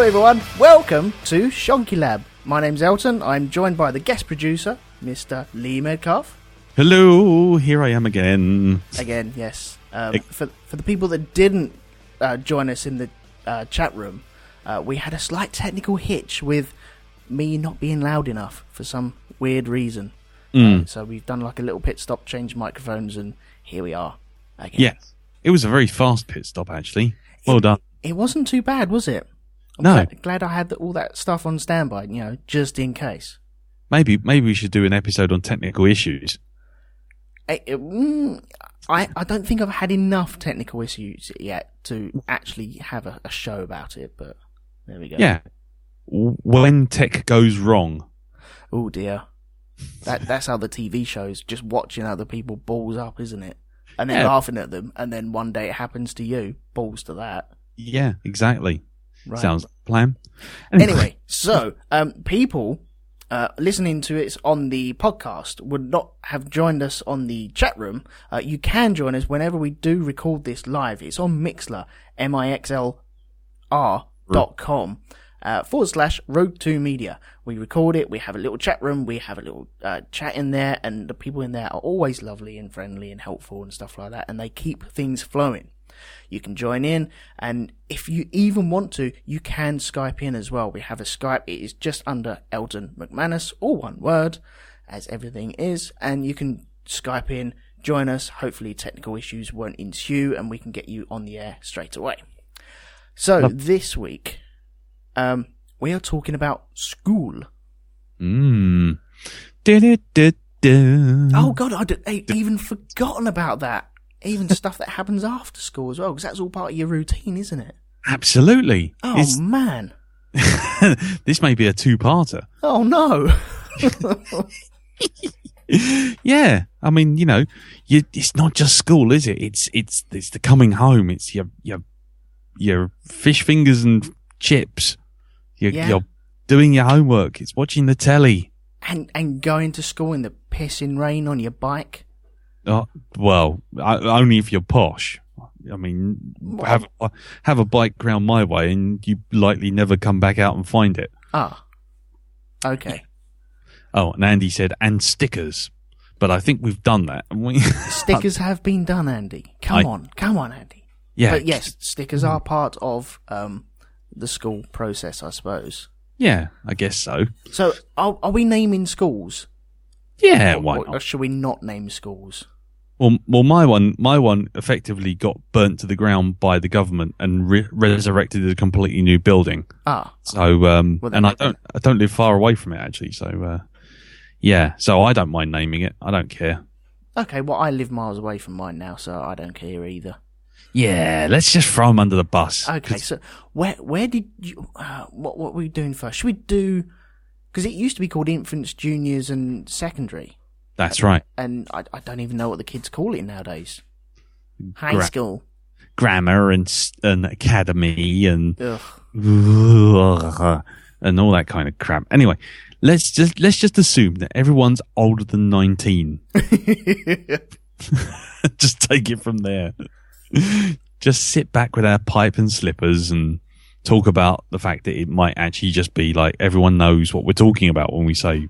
everyone, welcome to Shonky Lab. My name's Elton. I'm joined by the guest producer, Mr. Lee Medcalf. Hello, here I am again. Again, yes. For the people that didn't join us in the chat room, we had a slight technical hitch with me not being loud enough for some weird reason. So we've done like a little pit stop, changed microphones, and here we are again. Yeah, it was a very fast pit stop, actually. Well done. It wasn't too bad, was it? I'm glad I had all that stuff on standby, just in case. Maybe we should do an episode on technical issues. I don't think I've had enough technical issues yet to actually have a show about it, but there we go. Yeah. When tech goes wrong. Oh dear. That's how the TV shows, just watching other people balls up, isn't it? And then laughing at them, and then one day it happens to you. Balls to that. Yeah, exactly. Right. Sounds like a plan. Anyway, so people listening to it on the podcast would not have joined us on the chat room. You can join us whenever we do record this live. It's on Mixlr, mixlr.com. /RogueTwoMedia. We record it, we have a little chat room, we have a little chat in there, and the people in there are always lovely and friendly and helpful and stuff like that, and they keep things flowing. You can join in, and if you even want to, you can Skype in as well. We have a Skype, it is just under Elton McManus, all one word, as everything is, and you can Skype in, join us, hopefully technical issues won't ensue, and we can get you on the air straight away. So, this week, we are talking about school. Oh God, I'd even forgotten about that. Even stuff that happens after school as well, because that's all part of your routine, isn't it? Absolutely. Oh, man. This may be a two-parter. Oh, no. Yeah. I mean, it's not just school, is it? It's the coming home. It's your fish fingers and chips. You're doing your homework. It's watching the telly. And going to school in the pissing rain on your bike. Oh, well, only if you're posh. I mean, have a bike round my way and you likely never come back out and find it. Ah. Okay. Oh, and Andy said, and stickers. But I think we've done that. Stickers have been done, Andy. Come on, Andy. Yeah. But yes, stickers are part of the school process, I suppose. Yeah, I guess so. So, are we naming schools? Yeah, why not? Or should we not name schools? Well, my one effectively got burnt to the ground by the government and resurrected as a completely new building. Ah. So, and I don't live far away from it actually. So, yeah. So I don't mind naming it. I don't care. Okay. Well, I live miles away from mine now, so I don't care either. Yeah. Let's just throw them under the bus. Okay. So where did you? What were we doing first? Should we do? Because it used to be called infants, juniors, and secondary. That's right. And I don't even know what the kids call it nowadays. High school. Grammar and academy and Ugh. and all that kind of crap. Anyway, let's just assume that everyone's older than 19. Just take it from there. Just sit back with our pipe and slippers and talk about the fact that it might actually just be like everyone knows what we're talking about when we say,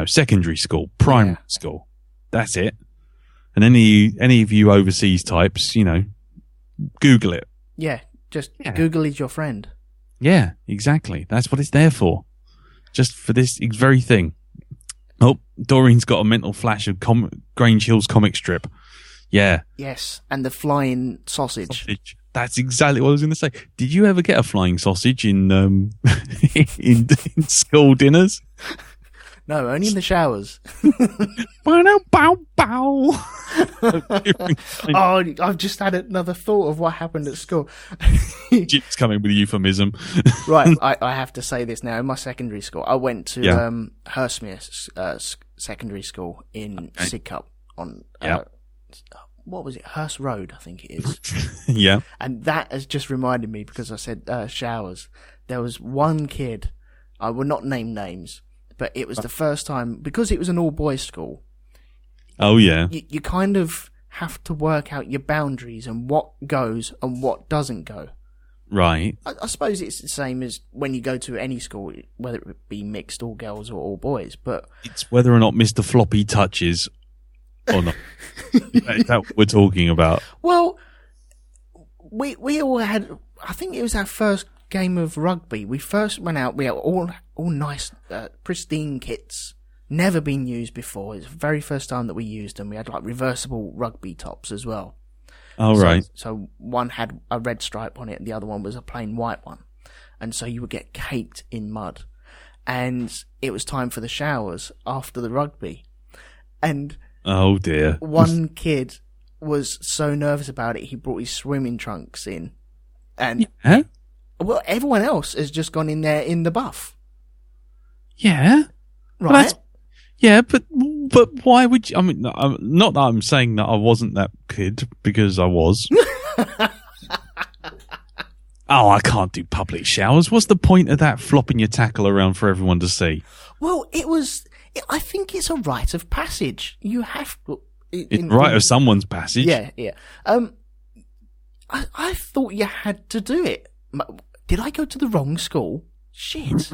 secondary school, primary school. That's it. And any of you overseas types, Google it. Yeah, Google is your friend. Yeah, exactly. That's what it's there for. Just for this very thing. Oh, Doreen's got a mental flash of Grange Hill's comic strip. Yeah. Yes, and the flying sausage. That's exactly what I was going to say. Did you ever get a flying sausage in in school dinners? No, only in the showers. Bow, bow. Oh, I've just had another thought of what happened at school. Jim's coming with a euphemism. Right, I have to say this now. In my secondary school, I went to Hurstmere Secondary School in Sidcup on what was it? Hurst Road, I think it is. Yeah. And that has just reminded me, because I said showers. There was one kid, I will not name names, but it was the first time, because it was an all-boys school. Oh, yeah. You kind of have to work out your boundaries and what goes and what doesn't go. Right. I suppose it's the same as when you go to any school, whether it be mixed, all girls or all boys, but... It's whether or not Mr. Floppy touches or not. That's what we're talking about. Well, we all had... I think it was our first game of rugby. We first went out, we had all nice, pristine kits, never been used before. It's the very first time that we used them. We had like reversible rugby tops as well. Oh, right. So one had a red stripe on it and the other one was a plain white one. And so you would get caked in mud. And it was time for the showers after the rugby. And oh dear. One kid was so nervous about it, he brought his swimming trunks in. And well, everyone else has just gone in there in the buff. Yeah. Right. Yeah, but why would you? I mean, not that I'm saying that I wasn't that kid, because I was. Oh, I can't do public showers. What's the point of that, flopping your tackle around for everyone to see? Well, I think it's a rite of passage. You have to. It's rite of someone's passage. Yeah. I thought you had to do it. Did I go to the wrong school? Shit.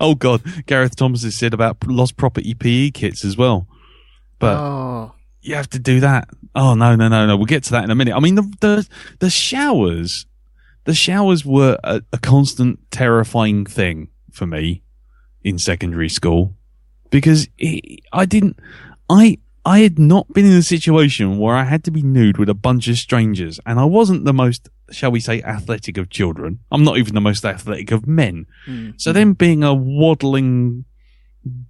Oh God, Gareth Thomas has said about lost property PE kits as well, but you have to do that. Oh no, we'll get to that in a minute. I mean, the showers were a constant terrifying thing for me in secondary school, because I had not been in a situation where I had to be nude with a bunch of strangers, and I wasn't the most, shall we say, athletic of children. I'm not even the most athletic of men. So then being a waddling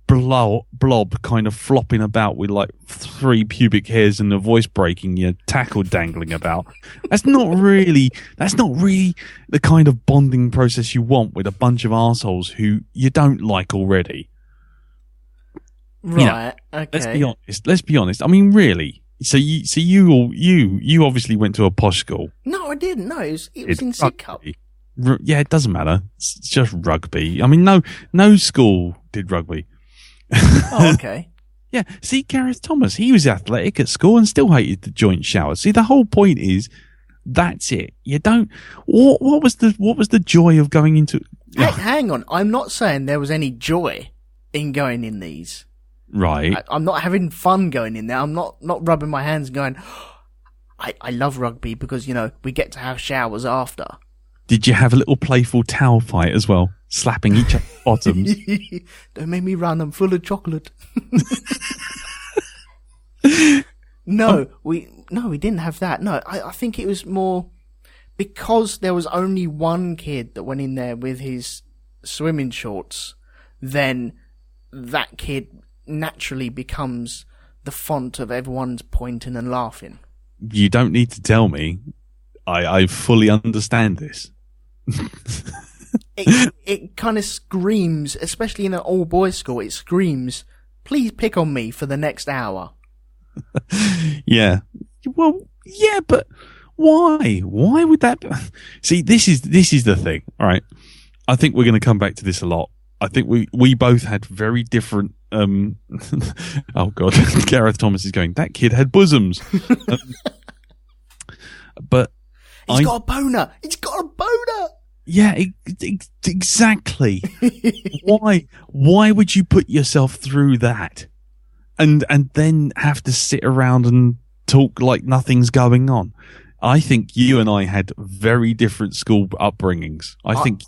blob kind of flopping about with like 3 pubic hairs and a voice breaking, your tackle dangling about, that's not really the kind of bonding process you want with a bunch of arseholes who you don't like already. Right. Okay. Let's be honest. I mean, really. So you obviously went to a posh school. No, I didn't. No, it was in Sidcup. Yeah, it doesn't matter. It's just rugby. I mean, no school did rugby. Oh, okay. Yeah. See, Gareth Thomas, he was athletic at school and still hated the joint shower. See, the whole point is, that's it. You don't. What was the joy of going into? Hang on. I'm not saying there was any joy in going in these. Right. I'm not having fun going in there. I'm not rubbing my hands and going, I love rugby because, we get to have showers after. Did you have a little playful towel fight as well? Slapping each other's bottoms? Don't make me run. I'm full of chocolate. No, we didn't have that. No, I think it was more because there was only one kid that went in there with his swimming shorts, then that kid naturally becomes the font of everyone's pointing and laughing. You don't need to tell me. I fully understand this. It kind of screams, especially in an all-boys school, it screams, please pick on me for the next hour. Yeah. Well, yeah, but why? Why would that be? See, this is the thing, all right? I think we're going to come back to this a lot. I think we both had very different. Oh God, Gareth Thomas is going, that kid had bosoms. But he's got a boner. He's got a boner. Yeah, exactly. Why would you put yourself through that, and then have to sit around and talk like nothing's going on? I think you and I had very different school upbringings. I think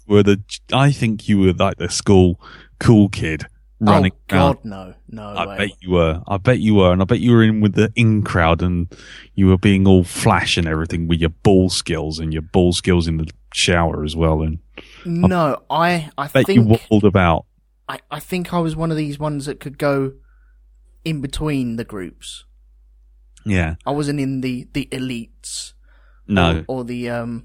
you were like the school cool kid running around. God, no I way. bet you were, and I bet you were in with the in crowd, and you were being all flash and everything with your ball skills and your ball skills in the shower as well. And no, I bet think you wobbled about. I think I was one of these ones that could go in between the groups. Yeah, I wasn't in the elites. No, or the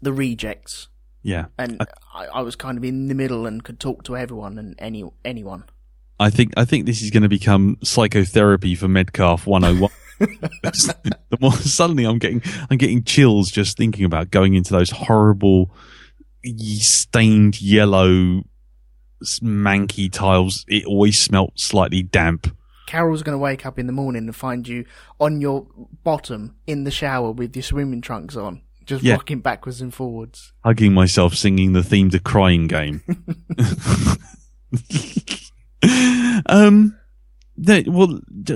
rejects. Yeah, and I was kind of in the middle and could talk to everyone and anyone. I think this is going to become psychotherapy for Medcalf 101. The more suddenly I'm getting chills just thinking about going into those horrible stained yellow manky tiles. It always smelt slightly damp. Carol's going to wake up in the morning and find you on your bottom in the shower with your swimming trunks on, just rocking backwards and forwards. Hugging myself, singing the theme to Crying Game.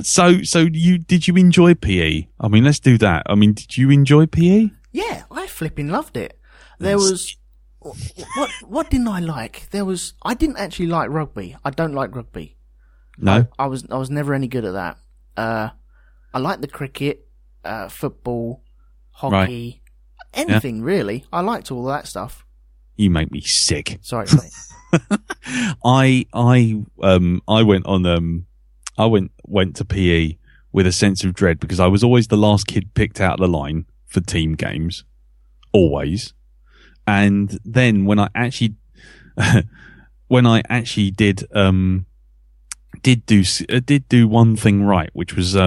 So did you enjoy PE? I mean, let's do that. I mean, did you enjoy PE? Yeah, I flipping loved it. There was... What didn't I like? I didn't actually like rugby. I don't like rugby. No? I was never any good at that. I like the cricket, football, hockey, anything really. I liked all that stuff. You make me sick. Sorry, mate. I went to PE with a sense of dread because I was always the last kid picked out of the line for team games. Always. And then when I actually did do one thing right, which was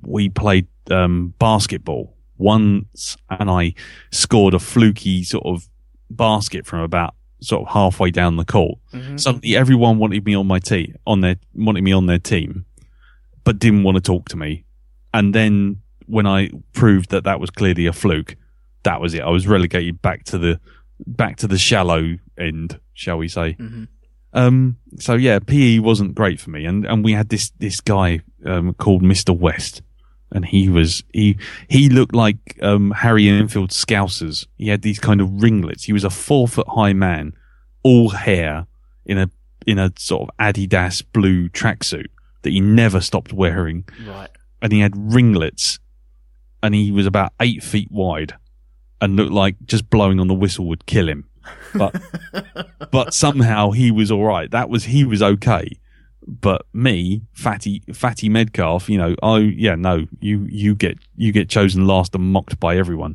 we played basketball once, and I scored a fluky sort of basket from about sort of halfway down the court. Mm-hmm. Suddenly, everyone wanted me on my team, wanted me on their team, but didn't want to talk to me. And then when I proved that was clearly a fluke, that was it. I was relegated back to the shallow end, shall we say? Mm-hmm. So yeah, PE wasn't great for me, and we had this guy called Mr. West, and he looked like Harry Enfield Scousers. He had these kind of ringlets. He was a 4-foot high man, all hair, in a sort of Adidas blue tracksuit that he never stopped wearing. Right. And he had ringlets, and he was about 8 feet wide, and looked like just blowing on the whistle would kill him. But somehow he was all right. He was okay. But me, fatty Medcalf, you get chosen last and mocked by everyone.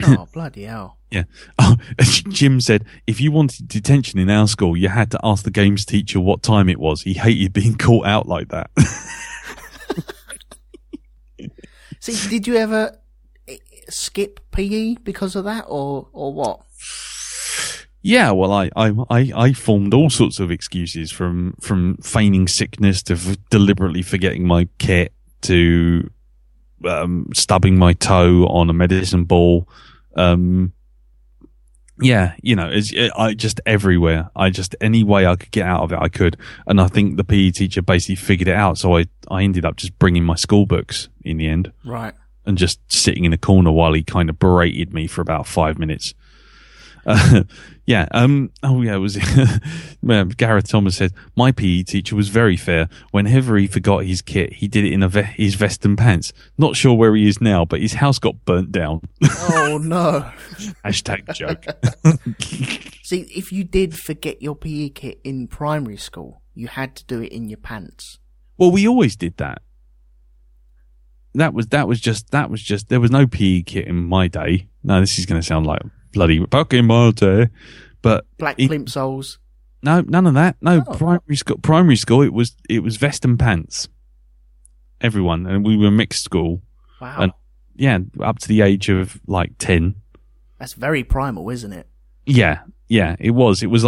Oh, bloody hell. Yeah. Oh, Jim said, if you wanted detention in our school, you had to ask the games teacher what time it was. He hated being caught out like that. See, did you ever skip PE because of that, or what? Yeah, well, I formed all sorts of excuses from feigning sickness to deliberately forgetting my kit to stubbing my toe on a medicine ball. Yeah, I just everywhere. Any way I could get out of it, I could. And I think the PE teacher basically figured it out. So I ended up just bringing my school books in the end. Right. And just sitting in a corner while he kind of berated me for about 5 minutes. Yeah. It was Gareth Thomas said, my PE teacher was very fair. Whenever he forgot his kit, he did it in his vest and pants. Not sure where he is now, but his house got burnt down. Oh, no. Hashtag joke. See, if you did forget your PE kit in primary school, you had to do it in your pants. Well, we always did that. That was just, there was no PE kit in my day. No, this is going to sound like bloody back in my day, but black plimsolls. No, none of that. No, oh. Primary school. It was vest and pants. Everyone, and we were a mixed school. Wow. And yeah, up to the age of like 10. That's very primal, isn't it? Yeah, it was. It was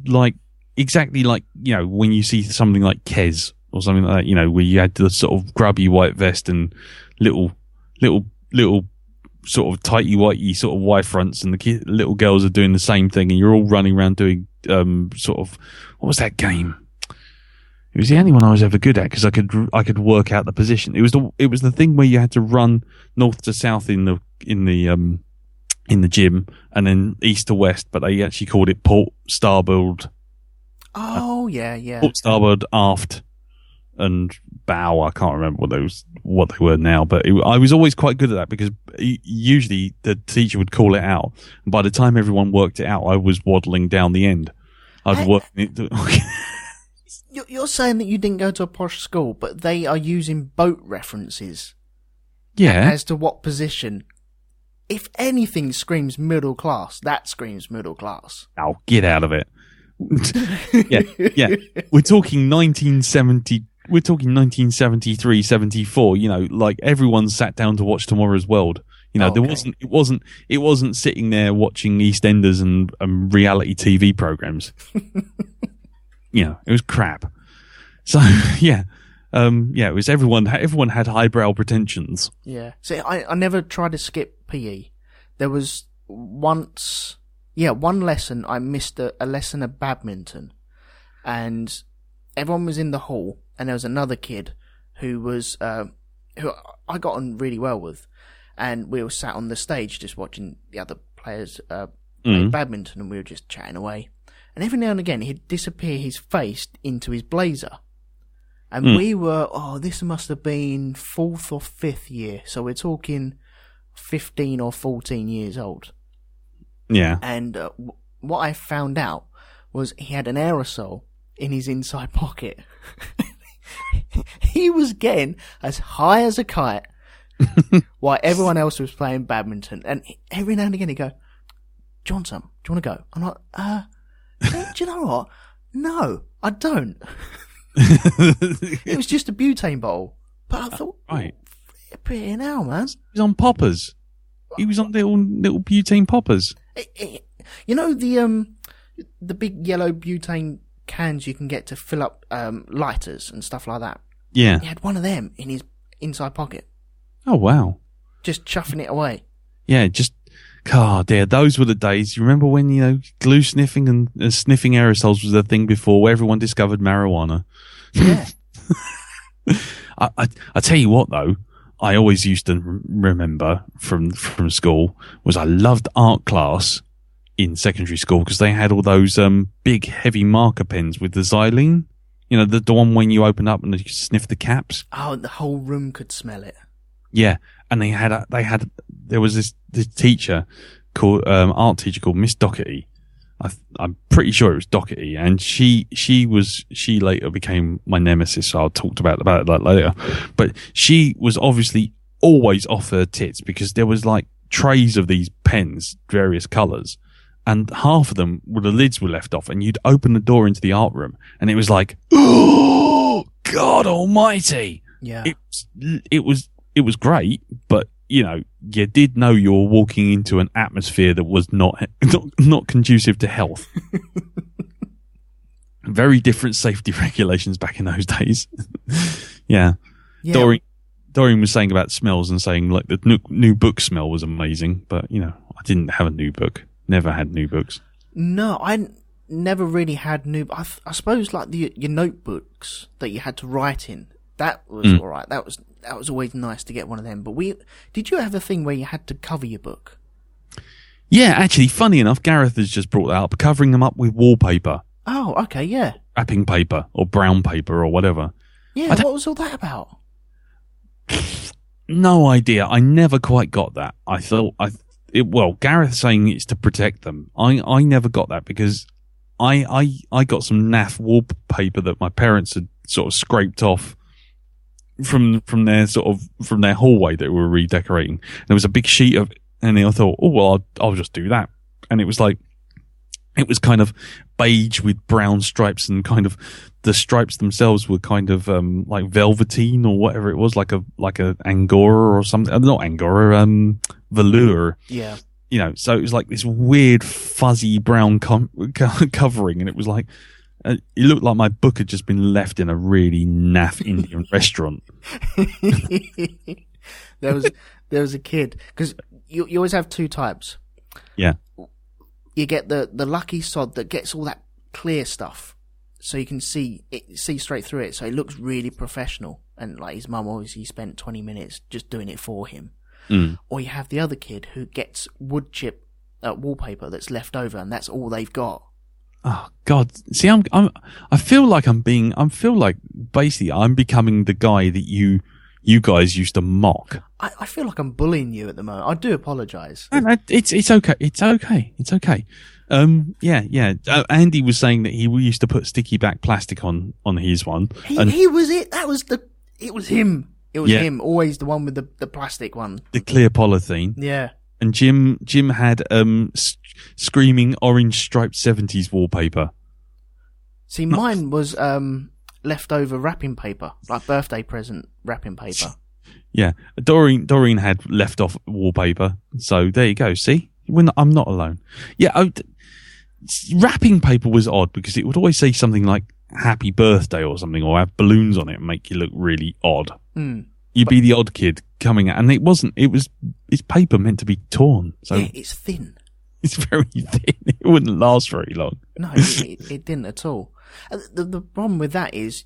like exactly like, when you see something like Kez or something like that, where you had the sort of grubby white vest and little sort of tighty-whitey sort of Y fronts, and the little girls are doing the same thing, and you're all running around doing sort of, what was that game? It was the only one I was ever good at because I could work out the position. It was the thing where you had to run north to south in the gym, and then east to west, but they actually called it port, starboard. Oh yeah. Port, starboard, aft, and bow. I can't remember what they were now, but I was always quite good at that because usually the teacher would call it out, and by the time everyone worked it out, I was waddling down the end. I'd work it. You're saying that you didn't go to a posh school, but they are using boat references. Yeah. As to what position. If anything screams middle class, that screams middle class. Oh, get out of it. Yeah. We're talking 1970. We're talking 1973, 74. Like everyone sat down to watch Tomorrow's World. Okay. It wasn't sitting there watching EastEnders and reality TV programs. It was crap. So yeah, it was everyone had highbrow pretensions. Yeah. See, I never tried to skip PE. There was once, one lesson I missed a lesson of badminton, and everyone was in the hall, and there was another kid who was who I got on really well with, and we were sat on the stage just watching the other players play badminton, and we were just chatting away. And every now and again, he'd disappear his face into his blazer. And we were, this must have been 4th or 5th year. So we're talking 15 or 14 years old. Yeah. And what I found out was he had an aerosol in his inside pocket. He was getting as high as a kite while everyone else was playing badminton. And every now and again he'd go, "Do you want some? Do you want to go?" I'm like, do you know what? No, I don't. It was just a butane bottle. But I thought, right. Pretty now, man. He was on poppers. He was on little butane poppers. You know the big yellow butane cans you can get to fill up lighters and stuff like that? Yeah. He had one of them in his inside pocket. Oh, wow. Just chuffing it away. Yeah, dear, those were the days. You remember when, glue sniffing and sniffing aerosols was a thing before where everyone discovered marijuana? Yeah. I tell you what, though, I always used to remember from school was I loved art class in secondary school because they had all those big, heavy marker pens with the xylene. You know, the one when you open up and you sniff the caps. Oh, the whole room could smell it. Yeah, and there was this teacher called art teacher called Miss Doherty. I'm pretty sure it was Doherty, and she later became my nemesis. So I'll talk about that later. But she was obviously always off her tits because there was like trays of these pens, various colours, and half of them the lids were left off, and you'd open the door into the art room, and it was like, oh God Almighty! Yeah, it was great, but you did know you were walking into an atmosphere that was not conducive to health. Very different safety regulations back in those days. Yeah. Doreen was saying about smells and saying like the new book smell was amazing, but I didn't have a new book. Never had new books. No, I never really had new. I suppose like your notebooks that you had to write in. That was all right. That was always nice to get one of them. But did you have a thing where you had to cover your book? Yeah, actually, funny enough, Gareth has just brought that up, covering them up with wallpaper. Oh, okay, yeah. Wrapping paper or brown paper or whatever. Yeah, what was all that about? No idea. I never quite got that. I thought Gareth saying it's to protect them. I never got that because I got some naff wallpaper that my parents had sort of scraped off from their hallway that we were redecorating. There was a big sheet of, and I thought, oh well, I'll just do that. And it was kind of beige with brown stripes, and kind of the stripes themselves were kind of like velveteen or whatever it was, like a angora or something. Not angora, velour. Yeah. So it was like this weird fuzzy brown covering, and it was like. It looked like my book had just been left in a really naff Indian restaurant. There was a kid, because you always have two types. Yeah. You get the lucky sod that gets all that clear stuff, so you can see straight through it, so it looks really professional. And like his mum obviously spent 20 minutes just doing it for him. Or you have the other kid who gets wood chip wallpaper that's left over, and that's all they've got. Oh God! See, I feel like basically I'm becoming the guy that you guys used to mock. I feel like I'm bullying you at the moment. I do apologise. No, it's okay. It's okay. Yeah. Andy was saying that he used to put sticky back plastic on his one. He was it. It was him. It was him. Always the one with the plastic one. The clear polythene. Yeah. And Jim had screaming orange striped 70s wallpaper. See, mine was leftover wrapping paper, like birthday present wrapping paper. Yeah, Doreen had left off wallpaper. So there you go. See, I'm not alone. Yeah, wrapping paper was odd because it would always say something like happy birthday or something, or have balloons on it and make you look really odd. Mm. You'd be the odd kid coming out, and it wasn't. It's paper meant to be torn, so yeah, it's thin. It's very thin. It wouldn't last very long. No, it didn't at all. The problem with that is,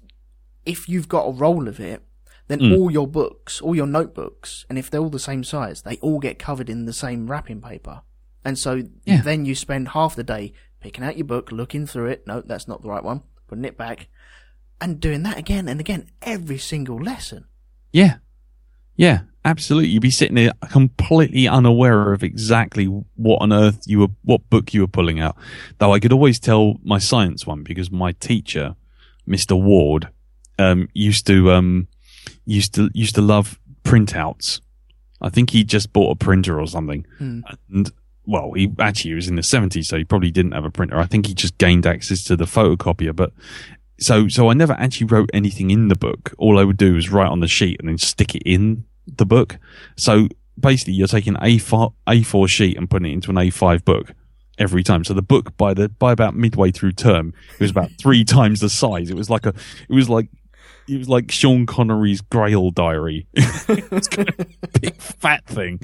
if you've got a roll of it, then all your books, all your notebooks, and if they're all the same size, they all get covered in the same wrapping paper. And so then you spend half the day picking out your book, looking through it. No, that's not the right one. Putting it back. And doing that again and again, every single lesson. Yeah. Yeah, absolutely. You'd be sitting there completely unaware of exactly what on earth what book you were pulling out. Though I could always tell my science one because my teacher, Mr. Ward, used to love printouts. I think he just bought a printer or something. And well, he was in the 70s, so he probably didn't have a printer. I think he just gained access to the photocopier. But so I never actually wrote anything in the book. All I would do was write on the sheet and then stick it in the book. So basically, you're taking an A4 sheet and putting it into an A5 book every time. So the book by about midway through term, it was about 3 times the size. It was like Sean Connery's Grail diary. It was kind of a big fat thing.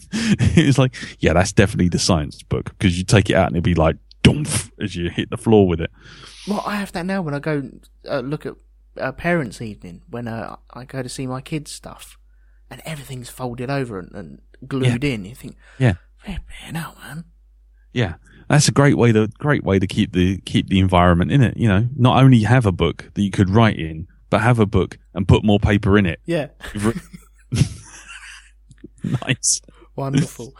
It was like, yeah, that's definitely the science book, because you take it out and it'd be like dumph as you hit the floor with it. Well, I have that now when I go look at parents' evening, when I go to see my kids' stuff, and everything's folded over and glued in. You think, flipping out, man. Yeah, that's a great way to keep the environment in it. You know, not only have a book that you could write in, but have a book and put more paper in it. Yeah. Nice. Wonderful.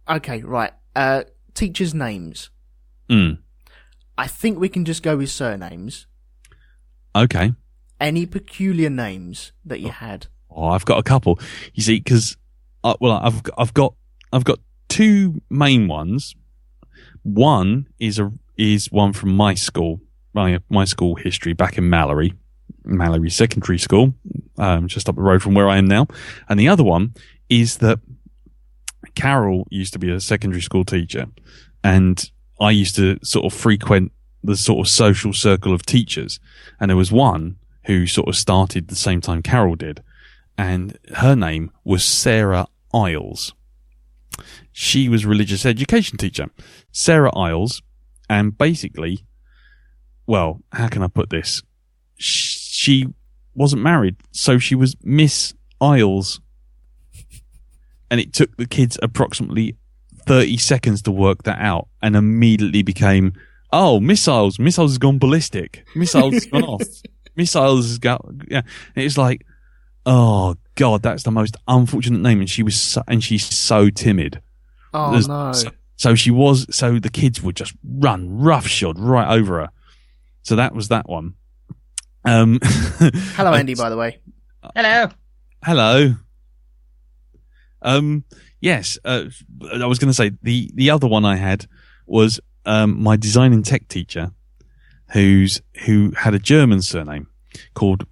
Okay, right. Teachers' names. I think we can just go with surnames. Okay. Any peculiar names that you had? Oh, I've got a couple. You see, because I've got 2 main ones. One is one from my school, my school history back in Mallory Secondary School, just up the road from where I am now. And the other one is that Carol used to be a secondary school teacher, and I used to sort of frequent the sort of social circle of teachers. And there was one who sort of started the same time Carol did, and her name was Sarah Isles. She was a religious education teacher, Sarah Isles, and basically, well, how can I put this? She wasn't married, so she was Miss Isles. And it took the kids approximately 30 seconds to work that out, and immediately became, oh, missiles has gone ballistic. Missiles has gone off. Missiles has got, yeah. And it's like, oh God, that's the most unfortunate name. And she's so timid. Oh no. So the kids would just run roughshod right over her. So that was that one. Hello, Andy, by the way. Hello. Yes, I was going to say the other one I had was my design and tech teacher, who had a German surname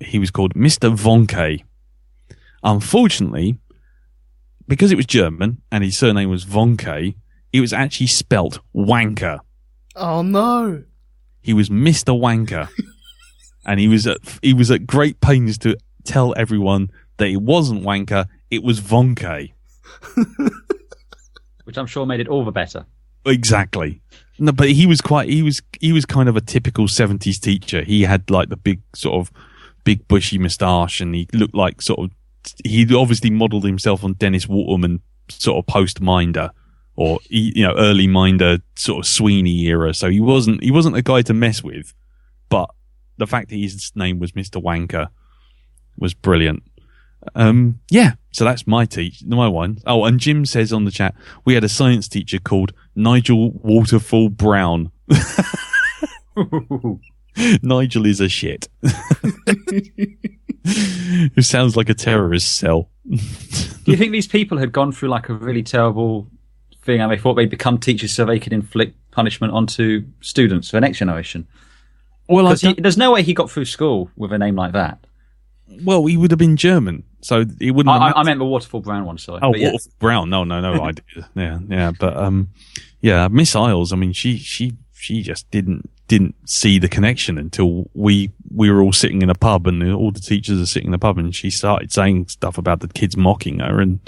he was called Mr. Vonke. Unfortunately, because it was German and his surname was Vonke, it was actually spelt wanker. Oh no! He was Mr. Wanker, and he was at great pains to tell everyone that it wasn't wanker, it was Vonke. Which I'm sure made it all the better. Exactly. No, but he was kind of a typical 70s teacher. He had like the big bushy moustache, and he looked like he'd obviously modelled himself on Dennis Waterman, sort of post Minder, or early Minder, sort of Sweeney era. So he wasn't a guy to mess with. But the fact that his name was Mr. Wanker was brilliant. So that's my one. Oh, and Jim says on the chat, we had a science teacher called Nigel Waterfall Brown. Nigel is a shit. Who sounds like a terrorist cell. Do you think these people had gone through like a really terrible thing and they thought they'd become teachers so they could inflict punishment onto students for the next generation? Well, there's no way he got through school with a name like that. Well, he would have been German, so he wouldn't. I meant the Waterfall Brown one. Sorry. Oh, Waterfall Brown. No idea. Yeah. But Miss Isles. I mean, she just didn't didn't see the connection until we were all sitting in a pub, and all the teachers are sitting in the pub, and she started saying stuff about the kids mocking her, and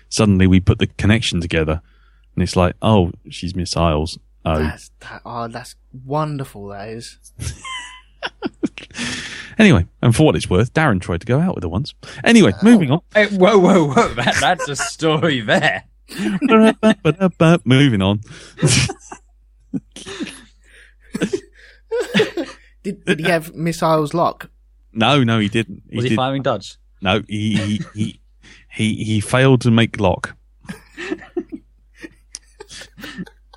suddenly we put the connection together, and it's like, oh, she's Miss Isles. Oh, that's wonderful. That is. Anyway, and for what it's worth, Darren tried to go out with her once. Anyway, moving on. Hey, whoa! That's a story there. Moving on. Did he have missiles lock? No, he didn't. Was he firing duds? No, he failed to make lock.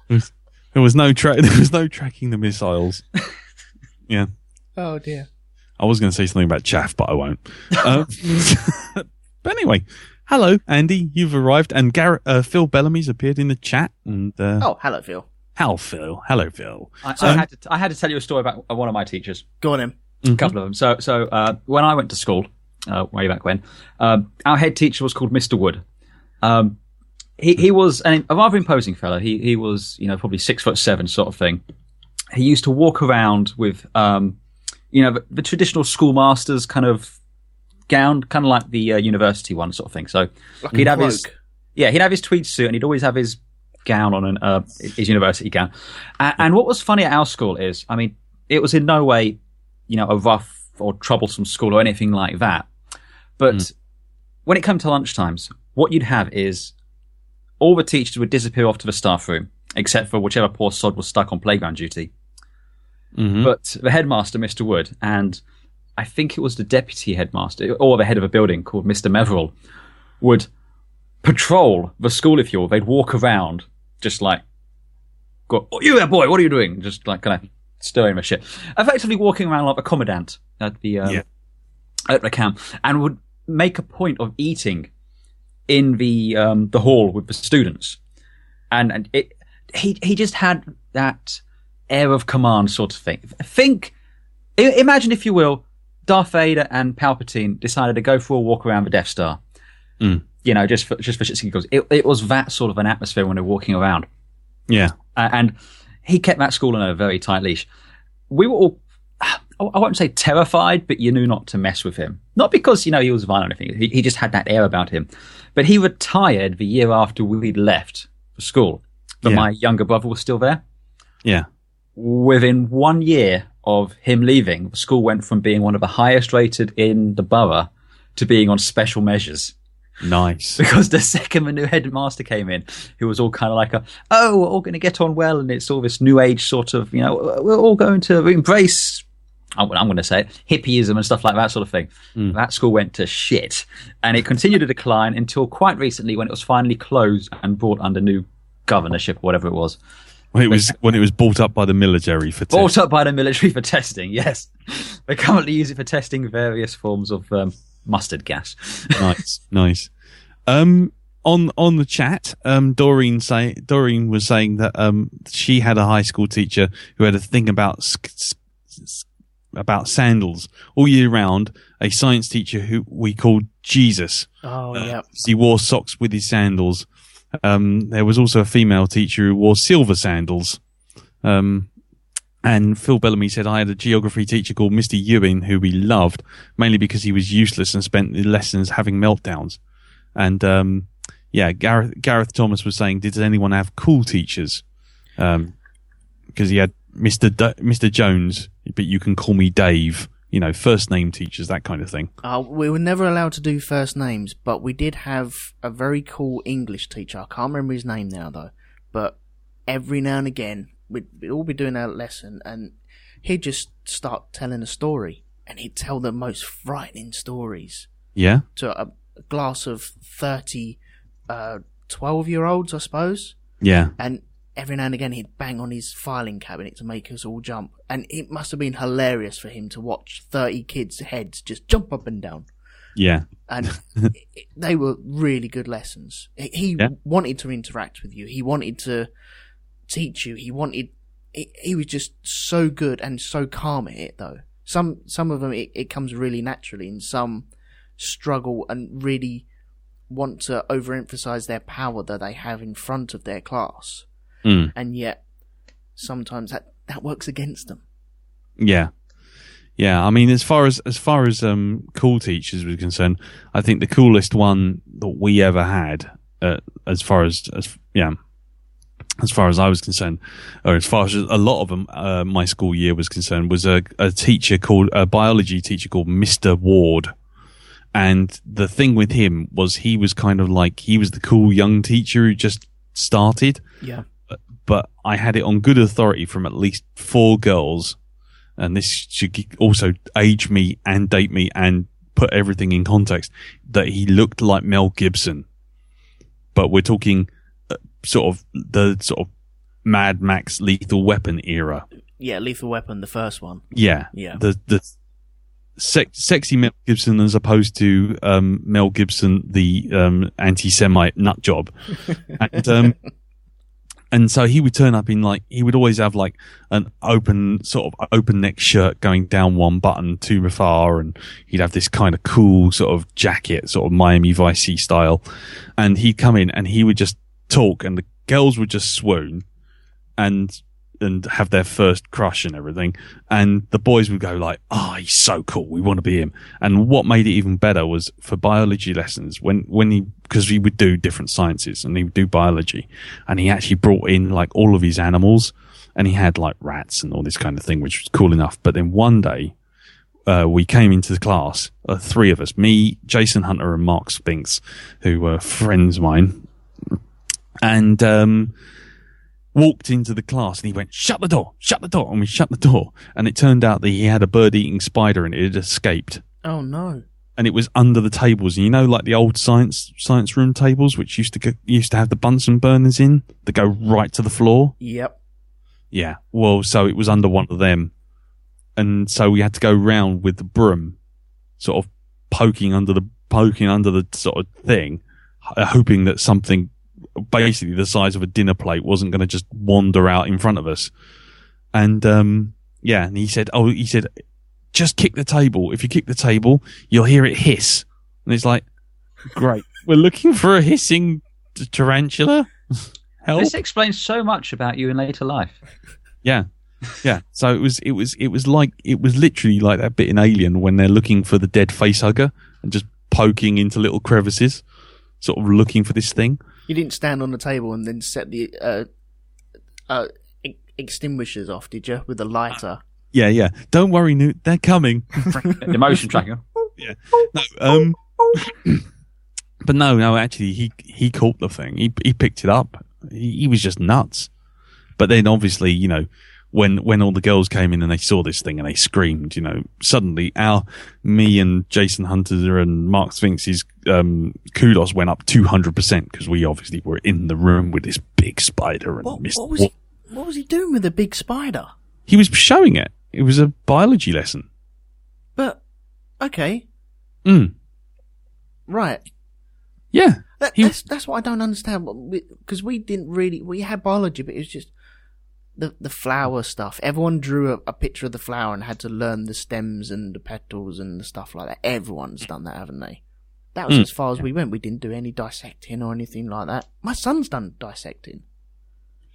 There was no tracking the missiles. Yeah. Oh dear. I was going to say something about chaff, but I won't. But anyway, hello, Andy. You've arrived, and Phil Bellamy's appeared in the chat. And hello, Phil. Hello, Phil. Hello, Phil. I had to tell you a story about one of my teachers. Go on, him. A couple of them. So when I went to school, way back when, our head teacher was called Mr. Wood. He was a rather imposing fellow. He was, probably 6'7" sort of thing. He used to walk around with, the traditional schoolmaster's kind of gown, kind of like the university one sort of thing. So like he'd have his tweed suit, and he'd always have his gown on, and his university gown. And what was funny at our school is, it was in no way, a rough or troublesome school or anything like that. But when it came to lunchtimes, what you'd have is all the teachers would disappear off to the staff room, except for whichever poor sod was stuck on playground duty. Mm-hmm. But the headmaster, Mr. Wood, and I think it was the deputy headmaster, or the head of a building called Mr. Meverell, would patrol the school, if you will. They'd walk around, just like, go, oh, you there, boy, what are you doing? Just like kind of stirring the shit. Effectively walking around like a commandant at the camp, and would make a point of eating in the hall with the students. And he just had that air of command sort of thing. Imagine, if you will, Darth Vader and Palpatine decided to go for a walk around the Death Star. Just for shits and giggles. It was that sort of an atmosphere when they're walking around. Yeah. And he kept that school on a very tight leash. We were all, I won't say terrified, but you knew not to mess with him. Not because, he was violent or anything. He just had that air about him. But he retired the year after we'd left for school. But my younger brother was still there. Yeah. Within 1 year of him leaving, the school went from being one of the highest rated in the borough to being on special measures. Nice. Because the second the new headmaster came in, who was all kind of like we're all going to get on well, and it's all this new age sort of, we're all going to embrace, I'm going to say it, hippieism and stuff like that sort of thing. That school went to shit, and it continued to decline until quite recently, when it was finally closed and brought under new governorship, or whatever it was. When it was bought up by the military for testing. Bought up by the military for testing, yes. They currently use it for testing various forms of mustard gas. Nice. On the chat, Doreen was saying that she had a high school teacher who had a thing about sandals all year round. A science teacher who we called Jesus. Oh yeah. He wore socks with his sandals. There was also a female teacher who wore silver sandals. And Phil Bellamy said, I had a geography teacher called Mr. Ewing who we loved, mainly because he was useless and spent the lessons having meltdowns. And Gareth Thomas was saying, did anyone have cool teachers? Because he had Mr. Jones, but you can call me Dave. First name teachers, that kind of thing. We were never allowed to do first names, but we did have a very cool English teacher. I can't remember his name now, though. But every now and again, we'd all be doing our lesson, and he'd just start telling a story, and he'd tell the most frightening stories. Yeah? To a class of 30 12-year-olds, I suppose. Yeah. And every now and again, he'd bang on his filing cabinet to make us all jump. And it must have been hilarious for him to watch 30 kids' heads just jump up and down. Yeah. And they were really good lessons. He wanted to interact with you. He wanted to teach you. He was just so good and so calm at it, though. Some of them, it comes really naturally, and some struggle and really want to overemphasize their power that they have in front of their class. And yet sometimes that works against them. Yeah. Yeah, I mean, as far as cool teachers were concerned, I think the coolest one that we ever had, as far as I was concerned, or as far as a lot of them, my school year was concerned, was a biology teacher called Mr. Ward. And the thing with him was he was kind of like, he was the cool young teacher who just started. Yeah. But I had it on good authority from at least 4 girls. And this should also age me and date me and put everything in context, that he looked like Mel Gibson. But we're talking sort of Mad Max Lethal Weapon era. Yeah, Lethal Weapon, the first one. Yeah. Yeah. The sexy Mel Gibson as opposed to Mel Gibson, the anti-Semite nut job. And so he would turn up in he would always have an open neck shirt going down one button too far, and he'd have this kind of cool sort of jacket, sort of Miami Vice style. And he'd come in and he would just talk, and the girls would just swoon and have their first crush and everything. And the boys would go like, "Oh, he's so cool. We want to be him." And what made it even better was for biology lessons, because he would do different sciences and he would do biology, and he actually brought in all of his animals, and he had rats and all this kind of thing, which was cool enough. But then one day, we came into the class, 3 of us, me, Jason Hunter and Mark Spinks, who were friends of mine, and, walked into the class and he went, shut the door, and we shut the door, and it turned out that he had a bird-eating spider and it had escaped. Oh no. And it was under the tables, and the old science room tables which used to have the bunsen burners in that go right to the floor. Yep. Yeah. Well, so it was under one of them, and so we had to go round with the broom, sort of poking under the sort of thing, hoping that something basically the size of a dinner plate wasn't going to just wander out in front of us. And and he said, just kick the table. If you kick the table, you'll hear it hiss. And it's like, great, we're looking for a hissing tarantula. Help. This explains so much about you in later life. Yeah. So it was literally like that bit in Alien when they're looking for the dead facehugger and just poking into little crevices, sort of looking for this thing. You didn't stand on the table and then set the extinguishers off, did you, with a lighter? Yeah. Don't worry, Newt. They're coming. The motion tracker. Yeah. No. But no. Actually, he caught the thing. He picked it up. He was just nuts. But then, obviously, when all the girls came in and they saw this thing and they screamed, suddenly me and Jason Hunter and Mark Sphinx's kudos went up 200% because we obviously were in the room with this big spider. And what was he doing with the big spider? He was showing it. It was a biology lesson. But, okay. Right. Yeah. That's what I don't understand, because we had biology, but it was just the flower stuff. Everyone drew a picture of the flower and had to learn the stems and the petals and the stuff like that. Everyone's done that, haven't they? That was as far as we went. We didn't do any dissecting or anything like that. My son's done dissecting.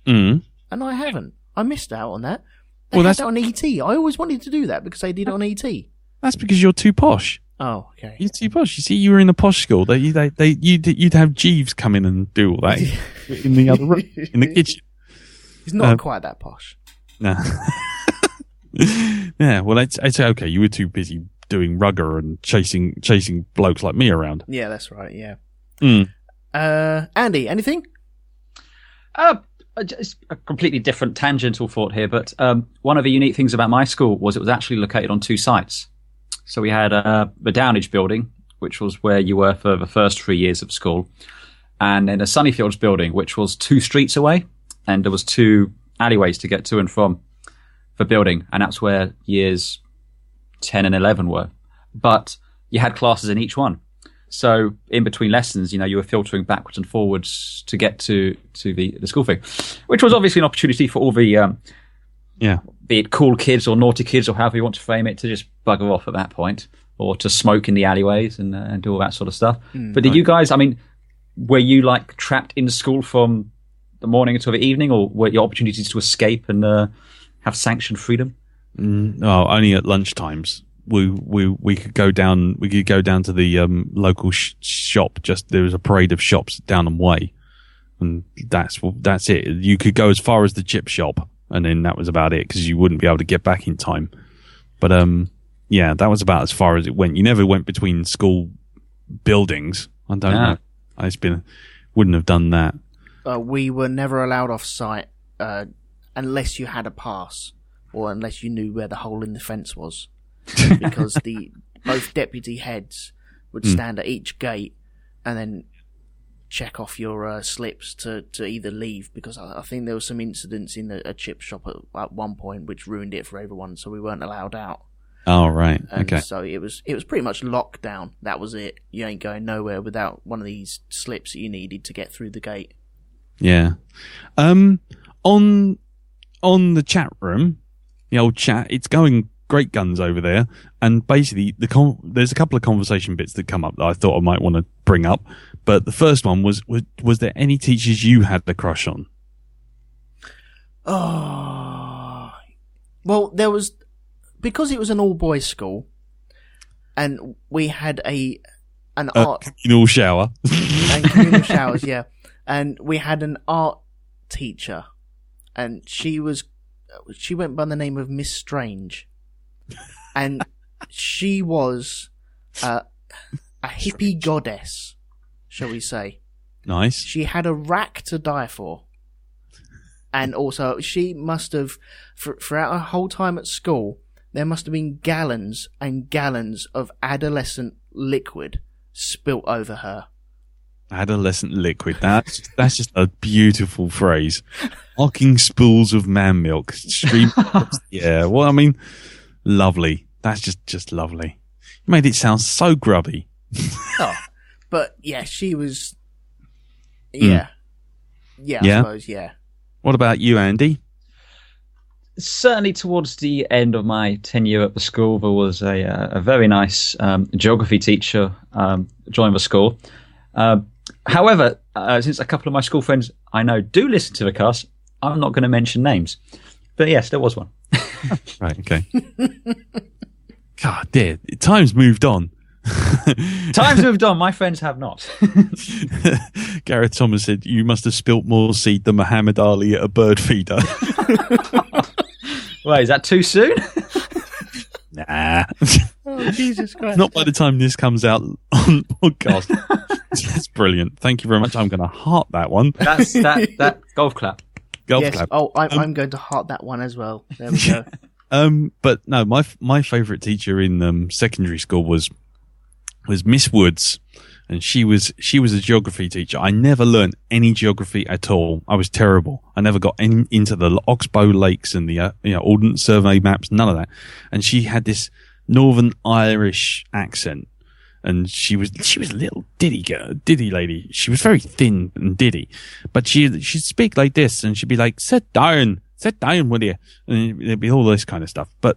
And I haven't. I missed out on that. They had that on E.T. I always wanted to do that because they did it on E.T. That's because you're too posh. Oh, okay. You're too posh. You see, you were in a posh school. You'd have Jeeves come in and do all that in the other room, in the kitchen. He's not quite that posh. No. Yeah, well, it's okay. You were too busy doing rugger and chasing blokes like me around. Yeah, that's right, yeah. Andy, anything? Just a completely different tangential thought here, but one of the unique things about my school was it was actually located on 2 sites. So we had the Downage building, which was where you were for the first 3 years of school, and then a Sunnyfields building, which was 2 streets away, and there was 2 alleyways to get to and from the building, and that's where years 10 and 11 were. But you had classes in each one. So in between lessons, you were filtering backwards and forwards to get to the school thing, which was obviously an opportunity for all the be it cool kids or naughty kids or however you want to frame it, to just bugger off at that point, or to smoke in the alleyways and do all that sort of stuff. But did you guys, were you trapped in school from the morning until the evening, or were your opportunities to escape and have sanctioned freedom? No, only at lunchtimes. We could go down. We could go down to the local shop. Just there was a parade of shops down the way, and that's it. You could go as far as the chip shop, and then that was about it because you wouldn't be able to get back in time. But yeah, that was about as far as it went. You never went between school buildings. I don't know. Wouldn't have done that. We were never allowed off site unless you had a pass or unless you knew where the hole in the fence was. Because both deputy heads would stand at each gate and then check off your slips to either leave, because I think there were some incidents in a chip shop at one point which ruined it for everyone, so we weren't allowed out. Oh, right. And okay. So it was pretty much lockdown. That was it. You ain't going nowhere without one of these slips that you needed to get through the gate. Yeah. On the chat room, the old chat, it's going great guns over there, and basically there's a couple of conversation bits that come up that I thought I might want to bring up. But the first one was there any teachers you had a crush on? Oh, well, there was, because it was an all boys school, and we had an art communal shower and communal showers, yeah, and we had an art teacher, and she went by the name of Miss Strange. And she was a hippie goddess, shall we say. Nice. She had a rack to die for. And also, she must have, throughout her whole time at school, there must have been gallons and gallons of adolescent liquid spilt over her. Adolescent liquid. That's just a beautiful phrase. Hocking spools of man milk. Yeah, well, I mean... Lovely. That's just lovely. You made it sound so grubby. Oh, but yeah, she was. Yeah. Yeah, I suppose, yeah. What about you, Andy? Certainly towards the end of my tenure at the school, there was a very nice geography teacher joined the school. However, since a couple of my school friends I know do listen to the cast, I'm not going to mention names. But yes, there was one. Right, okay. God, dear. Time's moved on. Time's moved on. My friends have not. Gareth Thomas said, you must have spilt more seed than Muhammad Ali at a bird feeder. Wait, is that too soon? Nah. Oh, Jesus Christ. Not by the time this comes out on podcast. That's brilliant. Thank you very much. I'm going to heart that one. That's that golf clap. Golf clap. Oh, I'm going to heart that one as well. There we go. But no, my favourite teacher in secondary school was Miss Woods, and she was a geography teacher. I never learned any geography at all. I was terrible. I never got into the Oxbow Lakes and the Ordnance Survey maps, none of that. And she had this Northern Irish accent. And she was a little diddy lady. She was very thin and diddy, but she'd speak like this, and she'd be like, sit down, will you? And there'd be all this kind of stuff. But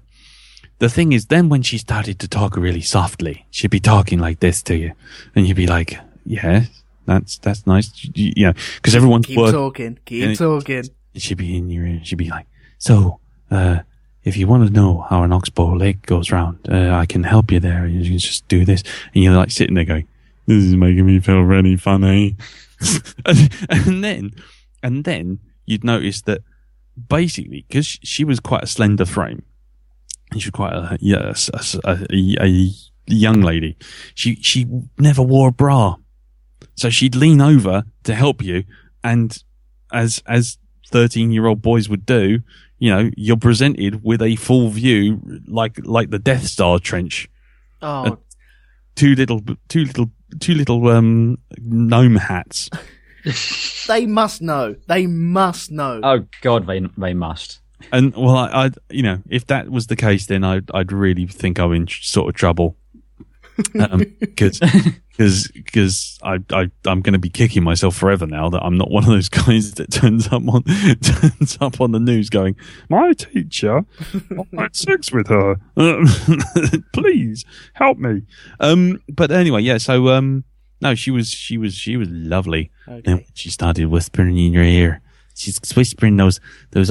the thing is, then when she started to talk really softly, she'd be talking like this to you, and you'd be like, yeah, that's nice, because everyone's keep talking. And she'd be in your ear. She'd be like, so, if you want to know how an Oxbow Lake goes round, I can help you there. You can just do this. And you're like sitting there going, this is making me feel really funny. and then you'd notice that basically, because she was quite a slender frame, and she was quite a young lady, she never wore a bra. So she'd lean over to help you, and as 13-year-old boys would do, you're presented with a full view, like the Death Star trench. Oh, two little gnome hats. They must know. Oh God, they must. And well, I if that was the case, then I'd really think I'm in sort of trouble. Because I'm going to be kicking myself forever now that I'm not one of those guys that turns up on the news going, my teacher, I had sex with her. Please help me. But anyway, yeah. So no, she was lovely. Okay. Then she started whispering in your ear, she's whispering those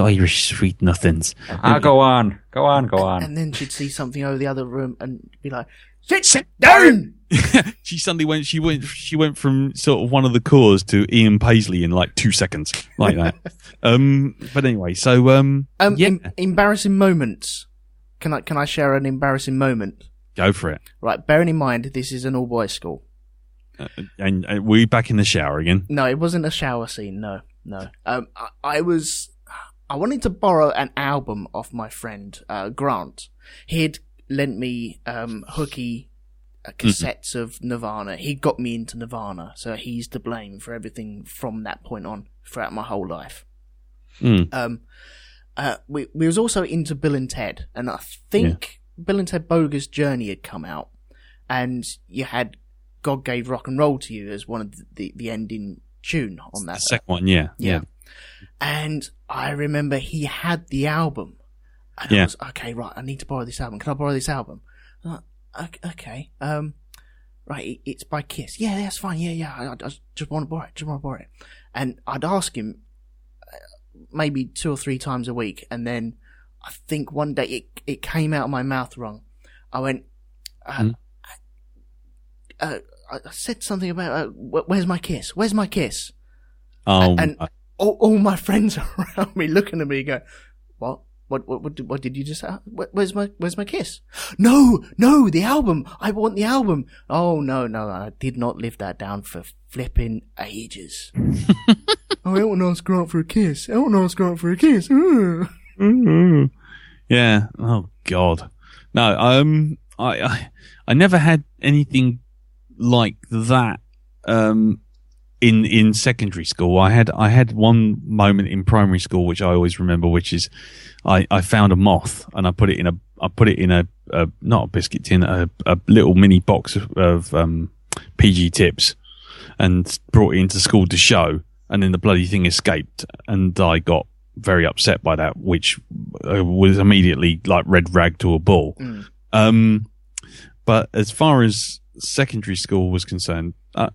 Irish sweet nothings. Go on. And then she'd see something over the other room and be like, sit down. She suddenly went from sort of one of the cores to Ian Paisley in like 2 seconds, like that. But anyway, so embarrassing moments. Can I share an embarrassing moment? Go for it. Right, bearing in mind this is an all boys school. And were you back in the shower again? No, it wasn't a shower scene. No. I wanted to borrow an album off my friend Grant. He'd lent me hooky cassettes of Nirvana. He got me into Nirvana, so he's to blame for everything from that point on throughout my whole life. We was also into Bill and Ted, and I think Bill and Ted Bogus Journey had come out, and you had God Gave Rock and Roll to You as one of the ending tune on that. The second one, yeah. And I remember he had the album. And I was, okay, right, I need to borrow this album. Can I borrow this album? Okay. Right, it's by Kiss. Yeah, that's fine. Yeah. I just want to borrow it. And I'd ask him maybe 2 or 3 times a week. And then I think one day it came out of my mouth wrong. I went, I said something about, where's my kiss? Where's my kiss? And all my friends around me looking at me go, what? What did you just say? Where's my kiss? No, the album. I want the album. Oh, no, I did not live that down for flipping ages. Elton asked Grant for a kiss. Yeah. Oh, God. No, I never had anything like that, in secondary school. I had one moment in primary school, which I always remember, which is I found a moth and I put it in a not a biscuit tin, a little mini box of PG tips and brought it into school to show. And then the bloody thing escaped and I got very upset by that, which was immediately like red rag to a bull. But as far as secondary school was concerned, I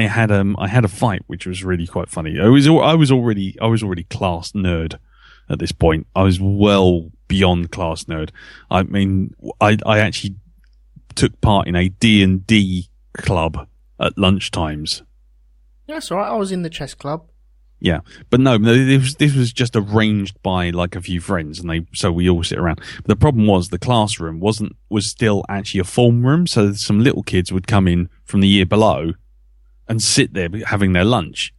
had a fight which was really quite funny. I was already class nerd at this point. I was well beyond class nerd. I mean, I actually took part in a D&D club at lunchtimes. Yeah, that's all right. I was in the chess club. Yeah, but no, this was just arranged by like a few friends, and so we all sit around. But the problem was the classroom was still actually a form room, so some little kids would come in from the year below and sit there having their lunch.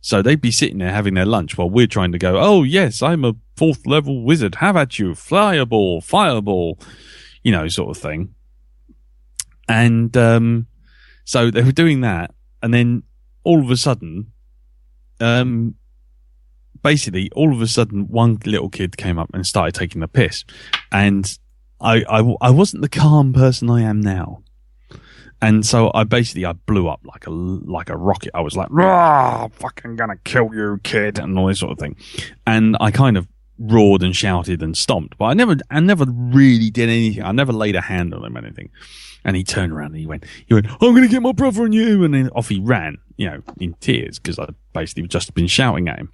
So they'd be sitting there having their lunch while we're trying to go, oh yes, I'm a 4th level wizard. Have at you, fireball, sort of thing. And so they were doing that, and then all of a sudden, one little kid came up and started taking the piss, and I wasn't the calm person I am now, and so I blew up like a rocket. I was like, "Rah, fucking gonna kill you, kid," and all this sort of thing, and I kind of roared and shouted and stomped, but I never really did anything. I never laid a hand on him or anything. And he turned around and he went, I'm going to get my brother on you. And then off he ran, in tears, because I'd basically just been shouting at him.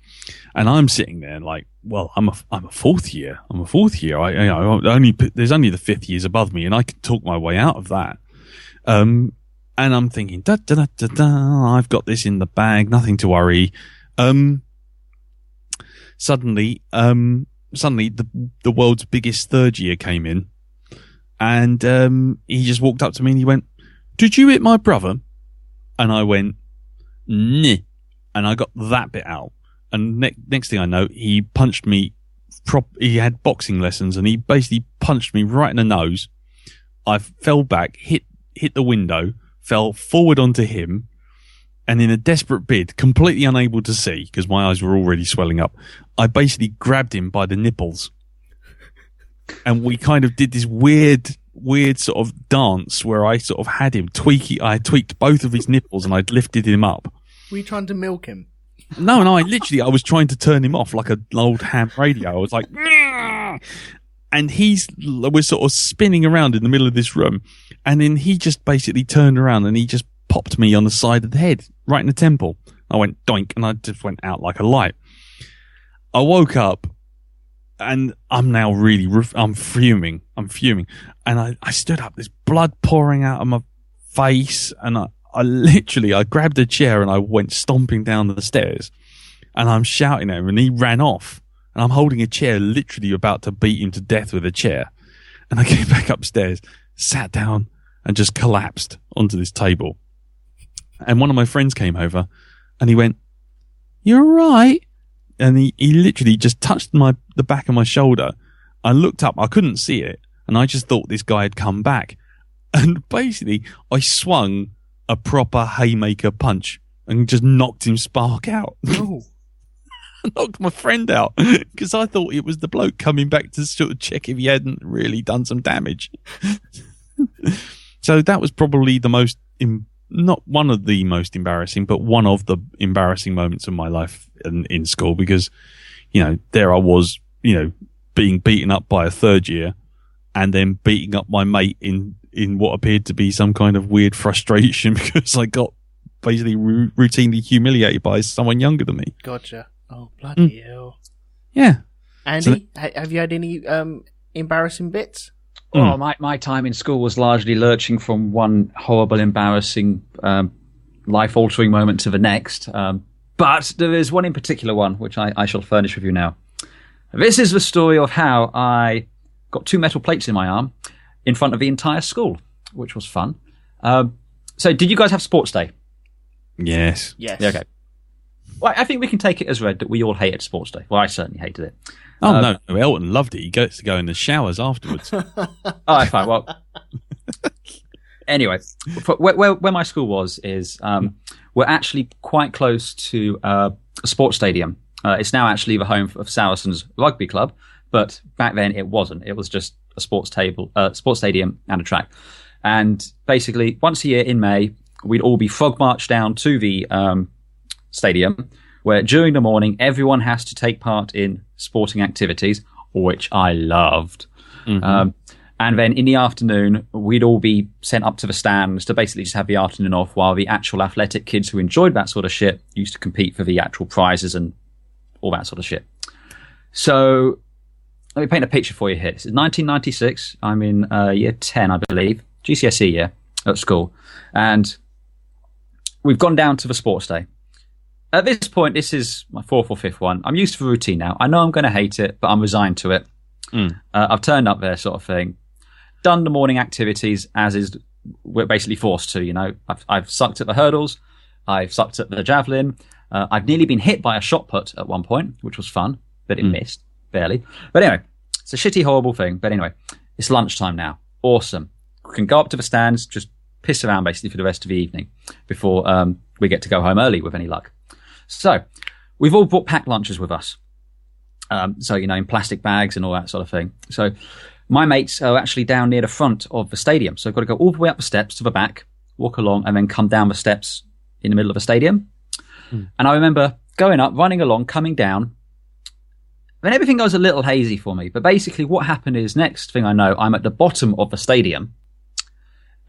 And I'm sitting there like, well, I'm a 4th year. There's only the 5th years above me and I can talk my way out of that. And I'm thinking, I've got this in the bag, nothing to worry. Suddenly, the world's biggest 3rd year came in. And he just walked up to me and he went, "Did you hit my brother?" And I went, "Nah." And I got that bit out. And next thing I know, he punched me. He had boxing lessons and he basically punched me right in the nose. I fell back, hit the window, fell forward onto him. And in a desperate bid, completely unable to see because my eyes were already swelling up, I basically grabbed him by the nipples. And we kind of did this weird sort of dance where I sort of had him I tweaked both of his nipples and I'd lifted him up. Were you trying to milk him? No, I was trying to turn him off like an old ham radio. I was like, "Nah!" And was sort of spinning around in the middle of this room. And then he just basically turned around and he just popped me on the side of the head, right in the temple. I went doink, and I just went out like a light. I woke up, and I'm now I'm fuming. And I stood up, there's blood pouring out of my face, and I grabbed a chair and I went stomping down the stairs, and I'm shouting at him, and he ran off, and I'm holding a chair, literally about to beat him to death with a chair. And I came back upstairs, sat down, and just collapsed onto this table. And one of my friends came over, and he went, "You're right." And he literally just touched the back of my shoulder. I looked up, I couldn't see it, and I just thought this guy had come back. And basically, I swung a proper haymaker punch and just knocked him spark out. Oh. Knocked my friend out because I thought it was the bloke coming back to sort of check if he hadn't really done some damage. So that was probably the most, not one of the most embarrassing, but one of the embarrassing moments of my life in school, because, there I was, being beaten up by a third year and then beating up my mate in what appeared to be some kind of weird frustration because I got basically routinely humiliated by someone younger than me. Gotcha. Oh, bloody hell. Yeah. Andy, have you had any embarrassing bits? Oh, my time in school was largely lurching from one horrible, embarrassing, life-altering moment to the next. But there is one in particular which I shall furnish with you now. This is the story of how I got 2 metal plates in my arm in front of the entire school, which was fun. So did you guys have sports day? Yes. Yes. Yeah, okay. Well, I think we can take it as read that we all hated sports day. Well, I certainly hated it. Oh, no, Elton loved it. He gets to go in the showers afterwards. Oh, fine. Well, anyway, where my school was is we're actually quite close to a sports stadium. It's now actually the home of Saracens Rugby Club, but back then it wasn't. It was just a sports stadium and a track. And basically, once a year in May, we'd all be frog marched down to the stadium, where during the morning everyone has to take part in sporting activities, which I loved. Mm-hmm. And then in the afternoon, we'd all be sent up to the stands to basically just have the afternoon off, while the actual athletic kids who enjoyed that sort of shit used to compete for the actual prizes and all that sort of shit. So let me paint a picture for you here. This is 1996. I'm in year 10, I believe, GCSE year at school. And we've gone down to the sports day. At this point, this is my 4th or 5th one. I'm used to the routine now. I know I'm going to hate it, but I'm resigned to it. I've turned up there, sort of thing. Done the morning activities as we're basically forced to. I've sucked at the hurdles. I've sucked at the javelin. I've nearly been hit by a shot put at one point, which was fun, but it missed barely. But anyway, it's a shitty, horrible thing. But anyway, it's lunchtime now. Awesome. We can go up to the stands, just piss around basically for the rest of the evening before we get to go home early with any luck. So we've all brought packed lunches with us. In plastic bags and all that sort of thing. So my mates are actually down near the front of the stadium. So I've got to go all the way up the steps to the back, walk along, and then come down the steps in the middle of the stadium. And I remember going up, running along, coming down, and everything goes a little hazy for me. But basically what happened is, next thing I know, I'm at the bottom of the stadium,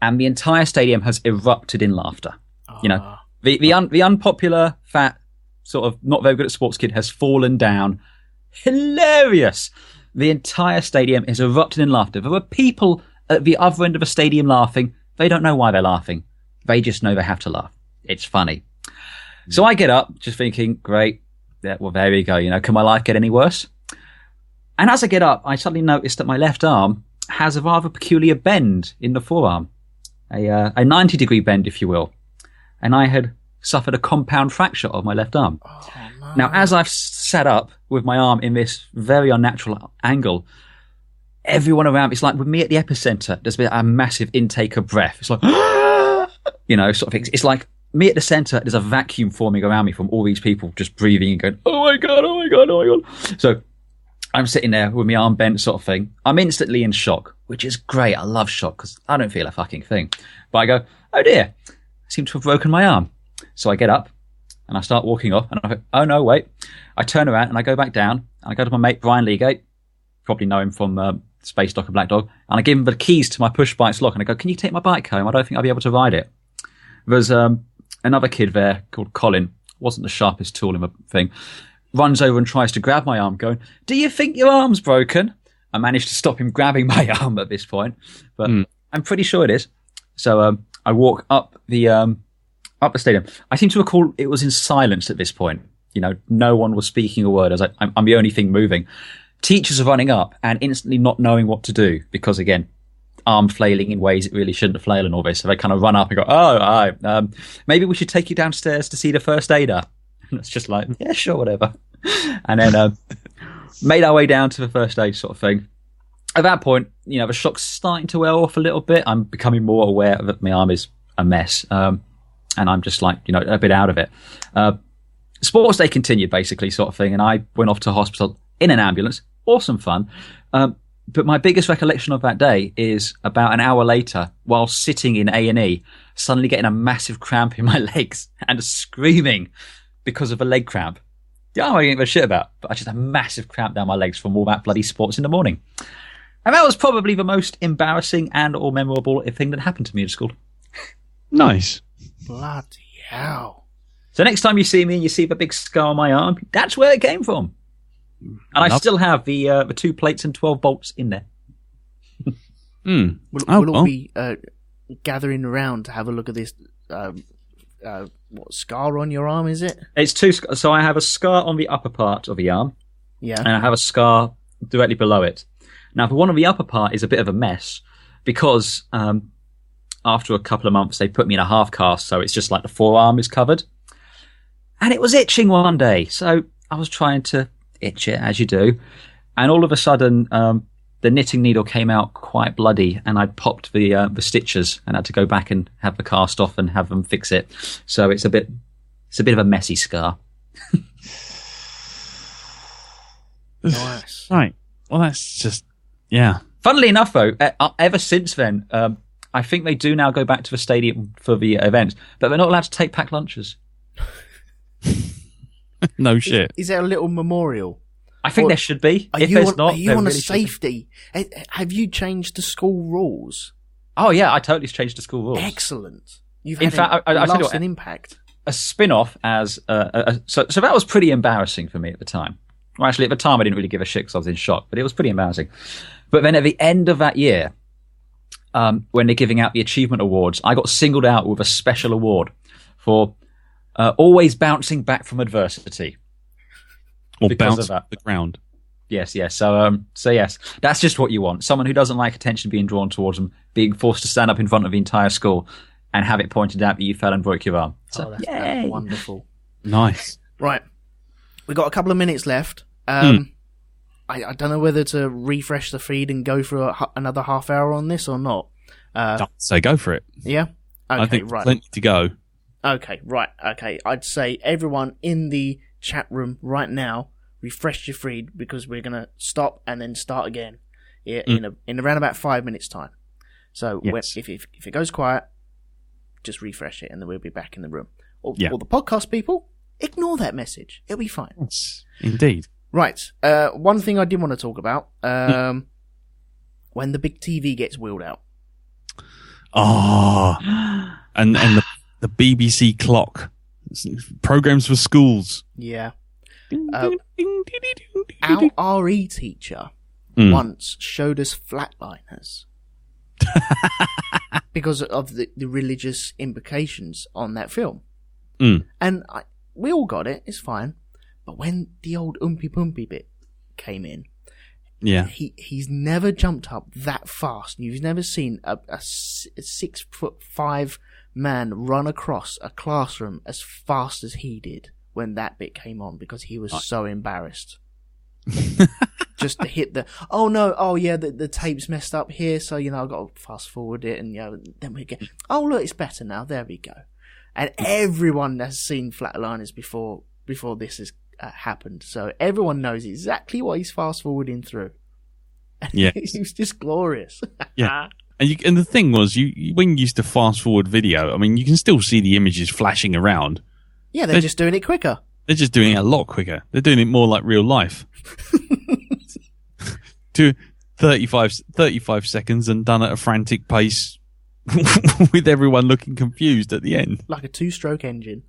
and the entire stadium has erupted in laughter. The unpopular, fat, sort of not very good at sports kid has fallen down. Hilarious! The entire stadium is erupting in laughter. There were people at the other end of the stadium laughing. They don't know why they're laughing. They just know they have to laugh. It's funny. So I get up, just thinking, great. Yeah, well, there we go. Can my life get any worse? And as I get up, I suddenly noticed that my left arm has a rather peculiar bend in the forearm. A 90-degree bend, if you will. And I had suffered a compound fracture of my left arm. Oh, no. Now, as I've sat up with my arm in this very unnatural angle, everyone around, it's like with me at the epicenter, there's been a massive intake of breath. It's like, sort of thing. It's like me at the center, there's a vacuum forming around me from all these people just breathing and going, oh my God, oh my God, oh my God. So I'm sitting there with my arm bent, sort of thing. I'm instantly in shock, which is great. I love shock because I don't feel a fucking thing. But I go, oh dear, I seem to have broken my arm. So I get up and I start walking off, and I go, oh no, wait. I turn around and I go back down, and I go to my mate Brian Leagate, probably know him from Space Dock and Black Dog, and I give him the keys to my push bike's lock, and I go, can you take my bike home? I don't think I'll be able to ride it. There's another kid there called Colin, wasn't the sharpest tool in the thing. Runs over and tries to grab my arm, going, "Do you think your arm's broken?" I managed to stop him grabbing my arm at this point, but I'm pretty sure it is. So I walk up the stadium. I seem to recall it was in silence at this point. You know, no one was speaking a word. I was like, I'm the only thing moving. Teachers are running up and instantly not knowing what to do because, again, arm flailing in ways it really shouldn't flail and all this. So they kind of run up and go, maybe we should take you downstairs to see the first aider. And it's just like, yeah, sure, whatever. And then made our way down to the first aid sort of thing. At that point, you know, the shock's starting to wear off a little bit. I'm becoming more aware that my arm is a mess. And I'm just like, you know, a bit out of it. Sports day continued, basically, sort of thing. And I went off to hospital in an ambulance. Awesome fun. But my biggest recollection of that day is about an hour later, while sitting in A&E, suddenly getting a massive cramp in my legs and screaming because of a leg cramp. Yeah, I didn't give a shit about, but I just had a massive cramp down my legs from all that bloody sports in the morning. And that was probably the most embarrassing and or memorable thing that happened to me at school. Nice. Bloody hell. So next time you see me and you see the big scar on my arm, that's where it came from. And I still have the 2 plates and 12 bolts in there. We'll all be gathering around to have a look at this. What scar on your arm is it? It's 2. So I have a scar on the upper part of the arm. Yeah. And I have a scar directly below it. Now, the one on the upper part is a bit of a mess because after a couple of months, they put me in a half cast. So it's just like the forearm is covered. And it was itching one day. So I was trying to itch it, as you do. And all of a sudden, the knitting needle came out quite bloody, and I popped the stitches and had to go back and have the cast off and have them fix it. So it's a bit of a messy scar. Nice. Right. Well, that's just, yeah. Funnily enough, though, ever since then, I think they do now go back to the stadium for the events, but they're not allowed to take packed lunches. No shit. Is there a little memorial? I think there should be. Are you on a safety? Have you changed the school rules? Oh yeah, I totally changed the school rules. Excellent. You've in had fact, I lost an impact. A spin-off as so that was pretty embarrassing for me at the time. Well, actually, at the time I didn't really give a shit because I was in shock, but it was pretty embarrassing. But then at the end of that year, when they're giving out the achievement awards, I got singled out with a special award for always bouncing back from adversity. Or bounce off the ground. Yes. So yes, that's just what you want. Someone who doesn't like attention being drawn towards them, being forced to stand up in front of the entire school and have it pointed out that you fell and broke your arm. So, that's wonderful. Nice. Right. We've got a couple of minutes left. I don't know whether to refresh the feed and go for another half hour on this or not. So go for it. Yeah? Okay, I think right. Plenty to go. Okay, right. Okay. I'd say everyone in the chat room right now, refresh your feed because we're going to stop and then start again in around about 5 minutes time. So yes. if it goes quiet, just refresh it and then we'll be back in the room. Or the podcast people, ignore that message. It'll be fine. Yes, indeed. Right. One thing I did want to talk about, when the big TV gets wheeled out. Oh, and the BBC clock. Programs for schools. Yeah. Our RE teacher once showed us flatliners because of the religious implications on that film. And we all got it, it's fine. But when the old Oompy Poompy bit came in, he's never jumped up that fast. You've never seen a 6'5" man run across a classroom as fast as he did when that bit came on because he was so embarrassed. Just to hit the tape's messed up here, so I've got to fast forward it, and then we get, look, it's better now, there we go. And everyone has seen flatliners before this has happened, so everyone knows exactly what he's fast forwarding through. Yeah. It was just glorious. Yeah. And the thing was, when you used to fast forward video, I mean, you can still see the images flashing around. Yeah, they're just doing it quicker. They're just doing it a lot quicker. They're doing it more like real life. To 35 seconds and done at a frantic pace with everyone looking confused at the end. Like a 2-stroke engine.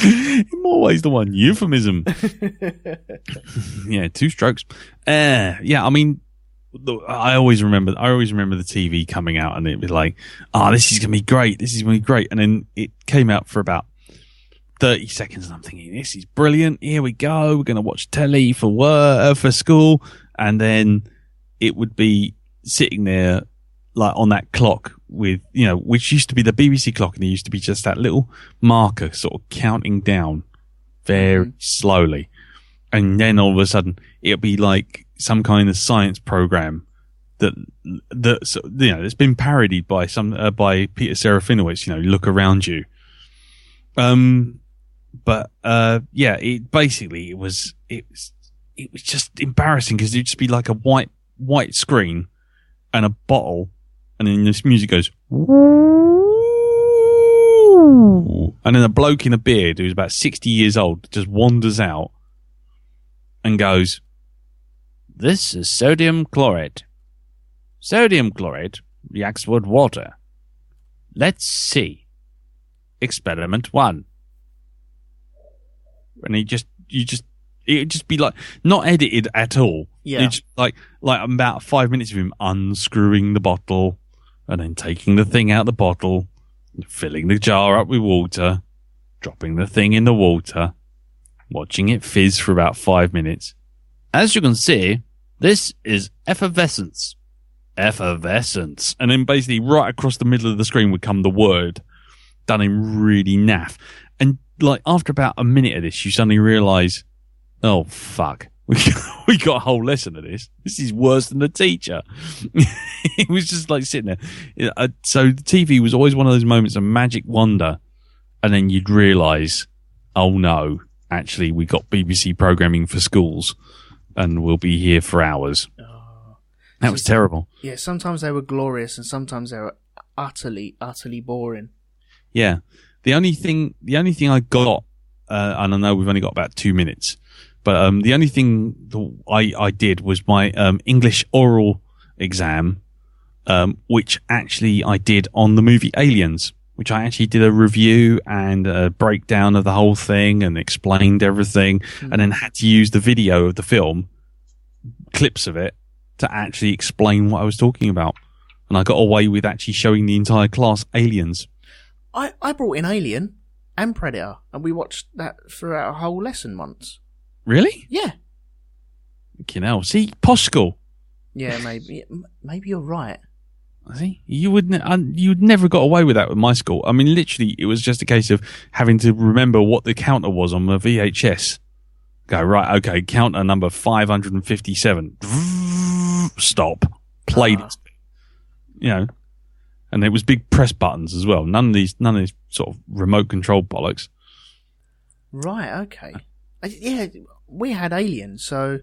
In more ways than one. Euphemism. Yeah, 2 strokes. Yeah, I mean, I always remember the TV coming out, and it was like, this is going to be great. This is going to be great. And then it came out for about 30 seconds, and I'm thinking, this is brilliant. Here we go. We're going to watch telly for work, for school. And then it would be sitting there, like on that clock with, which used to be the BBC clock, and it used to be just that little marker sort of counting down very slowly. And then all of a sudden it'll be like some kind of science program that's been parodied by by Peter Serafinowicz, Look Around You. But it was just embarrassing, because it'd just be like a white screen and a bottle, and then this music goes, and then a bloke in a beard who's about 60 years old just wanders out and goes, "This is sodium chloride. Sodium chloride reacts with water. Let's see. Experiment 1. And it'd just be like, not edited at all. Yeah. It's like about 5 minutes of him unscrewing the bottle and then taking the thing out the bottle, filling the jar up with water, dropping the thing in the water, watching it fizz for about 5 minutes. As you can see, this is effervescence. Effervescence. And then basically right across the middle of the screen would come the word, done in really naff. And like after about a minute of this, you suddenly realise, oh fuck, we got a whole lesson of this. This is worse than the teacher. It was just like sitting there. So the TV was always one of those moments of magic wonder, and then you'd realise, oh no, actually we got BBC programming for schools, and we'll be here for hours. That was terrible. Yeah, sometimes they were glorious, and sometimes they were utterly, utterly boring. Yeah. The only thing I got, and I know we've only got about 2 minutes, but the only thing that I did was my English oral exam, which actually I did on the movie Aliens, which I actually did a review and a breakdown of the whole thing and explained everything, and then had to use the video of the film, clips of it, to actually explain what I was talking about. And I got away with actually showing the entire class Aliens. I brought in Alien and Predator, and we watched that throughout a whole lesson once. Really? Yeah. See, posh school. Yeah, maybe you're right. See, you'd never got away with that with my school. I mean, literally, it was just a case of having to remember what the counter was on the VHS. Go, right, okay, counter number 557. Stop. Played it. And there was big press buttons as well. None of these sort of remote control bollocks. Right, okay. Yeah, we had Alien, so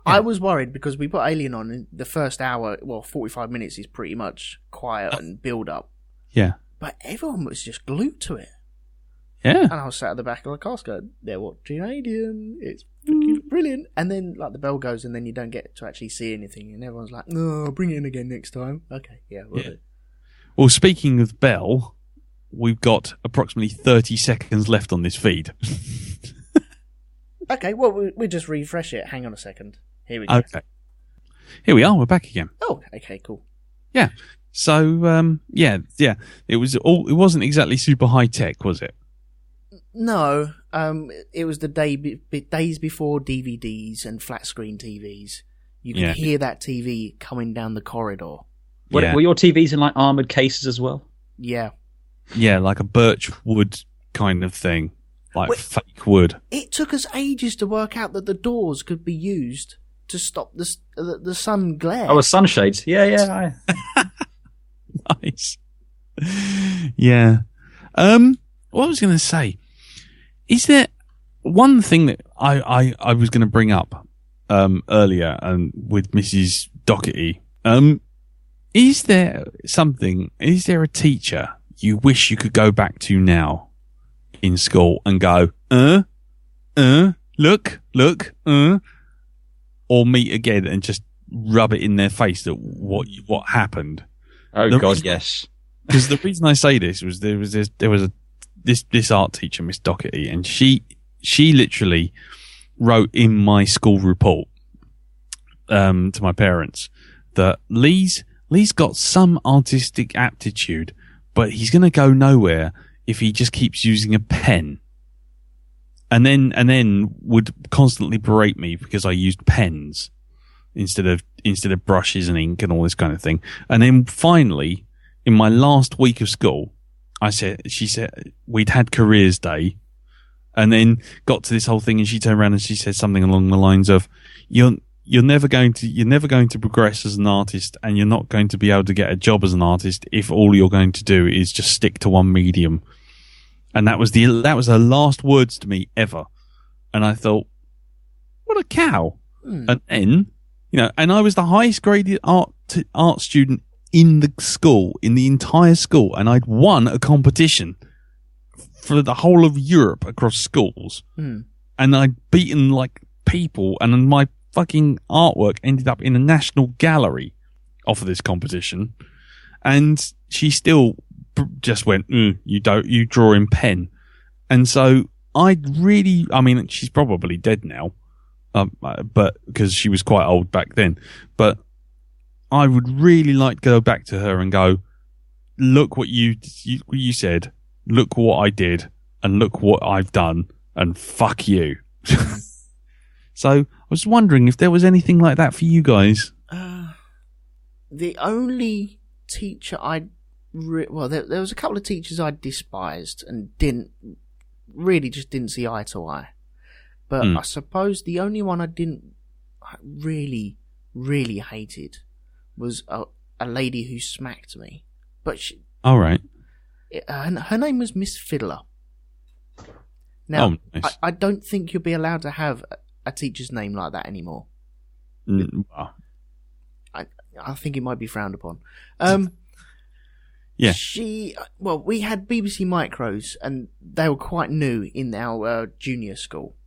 I was worried because we put Alien on in the first hour. Well, 45 minutes is pretty much quiet and build up. Yeah. But everyone was just glued to it. Yeah. And I was sat at the back of the class going, they're watching Alien. It's freaking brilliant. And then like the bell goes and then you don't get to actually see anything. And everyone's like, no, bring it in again next time. Okay, yeah, we'll do. Well, speaking of bell, we've got approximately 30 seconds left on this feed. Okay, well, we'll just refresh it. Hang on a second. Here we go. Okay. Here we are. We're back again. Oh, okay, cool. Yeah. So, yeah. It wasn't exactly super high tech, was it? No, it was the days before DVDs and flat screen TVs. You could hear that TV coming down the corridor. Were your TVs in like armoured cases as well? Yeah. Yeah, like a birch wood kind of thing. Like fake wood. It took us ages to work out that the doors could be used to stop the sun glare. Oh, sunshades. Yeah. Nice. Yeah. What I was going to say, is there one thing that I was going to bring up earlier with Mrs. Doherty? Is there a teacher you wish you could go back to now in school and go, look, or meet again and just rub it in their face that what happened? Oh God, yes. Because the reason I say this was there was this art teacher, Miss Doherty, and she literally wrote in my school report to my parents that Lee's got some artistic aptitude, but he's going to go nowhere if he just keeps using a pen. And then would constantly berate me because I used pens instead of brushes and ink and all this kind of thing. And then finally, in my last week of school, she said we'd had careers day, and then got to this whole thing, and she turned around and she said something along the lines of, you're never going to progress as an artist, and you're not going to be able to get a job as an artist if all you're going to do is just stick to one medium. And that was her last words to me ever. And I thought, what a cow. And then, and I was the highest graded art student in the school, in the entire school. And I'd won a competition for the whole of Europe across schools. And I'd beaten like people, and my fucking artwork ended up in a national gallery off of this competition. And she still just went, you draw in pen. And so she's probably dead now, but because she was quite old back then. But I would really like to go back to her and go, look what you said, look what I did, and look what I've done, and fuck you. So I was wondering if there was anything like that for you guys. The only teacher there was a couple of teachers I despised and didn't see eye to eye. But I suppose the only one I didn't really, really hated was a lady who smacked me. But all right. Her name was Miss Fiddler. Now, nice. I don't think you'll be allowed to have a teacher's name like that anymore. I think it might be frowned upon. Yeah. We had BBC Micros, and they were quite new in our junior school.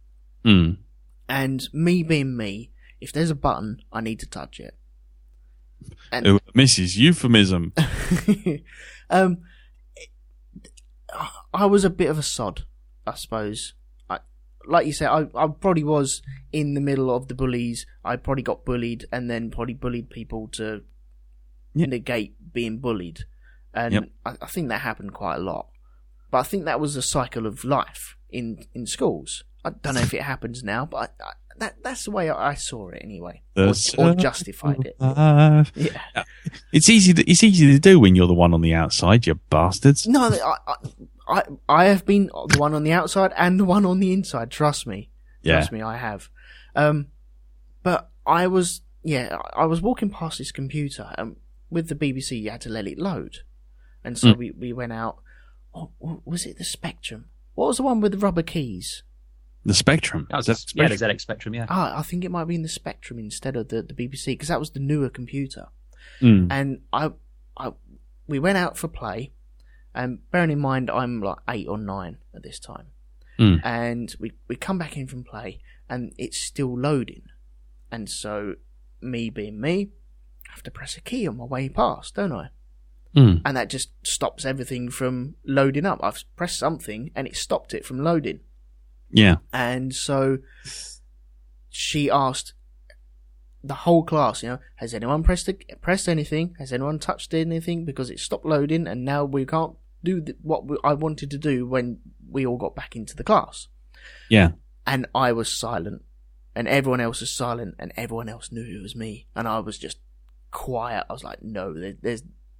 And me being me, if there's a button, I need to touch it. And Mrs. Euphemism. I was a bit of a sod, I suppose. Like you said, I probably was in the middle of the bullies. I probably got bullied, and then probably bullied people to negate being bullied. And I think that happened quite a lot. But I think that was a cycle of life in schools. I don't know if it happens now, but that's the way I saw it anyway, or justified it. Yeah, it's easy to do when you're the one on the outside, you bastards. No, I have been the one on the outside and the one on the inside. Trust me. Trust me, I have. But I was walking past this computer, and with the BBC, you had to let it load. And so we went out. Oh, was it the Spectrum? What was the one with the rubber keys? The Spectrum. The ZX Spectrum, yeah. I think it might be in the Spectrum instead of the BBC, because that was the newer computer. And we went out for play, and bearing in mind I'm like 8 or 9 at this time. And we come back in from play, and it's still loading. And so, me being me, I have to press a key on my way past, don't I? And that just stops everything from loading up. I've pressed something and it stopped it from loading. Yeah. And so she asked the whole class, has anyone pressed anything? Has anyone touched anything? Because it stopped loading, and now we can't do what I wanted to do when we all got back into the class. Yeah. And I was silent, and everyone else was silent, and everyone else knew it was me. And I was just quiet. I was like, no,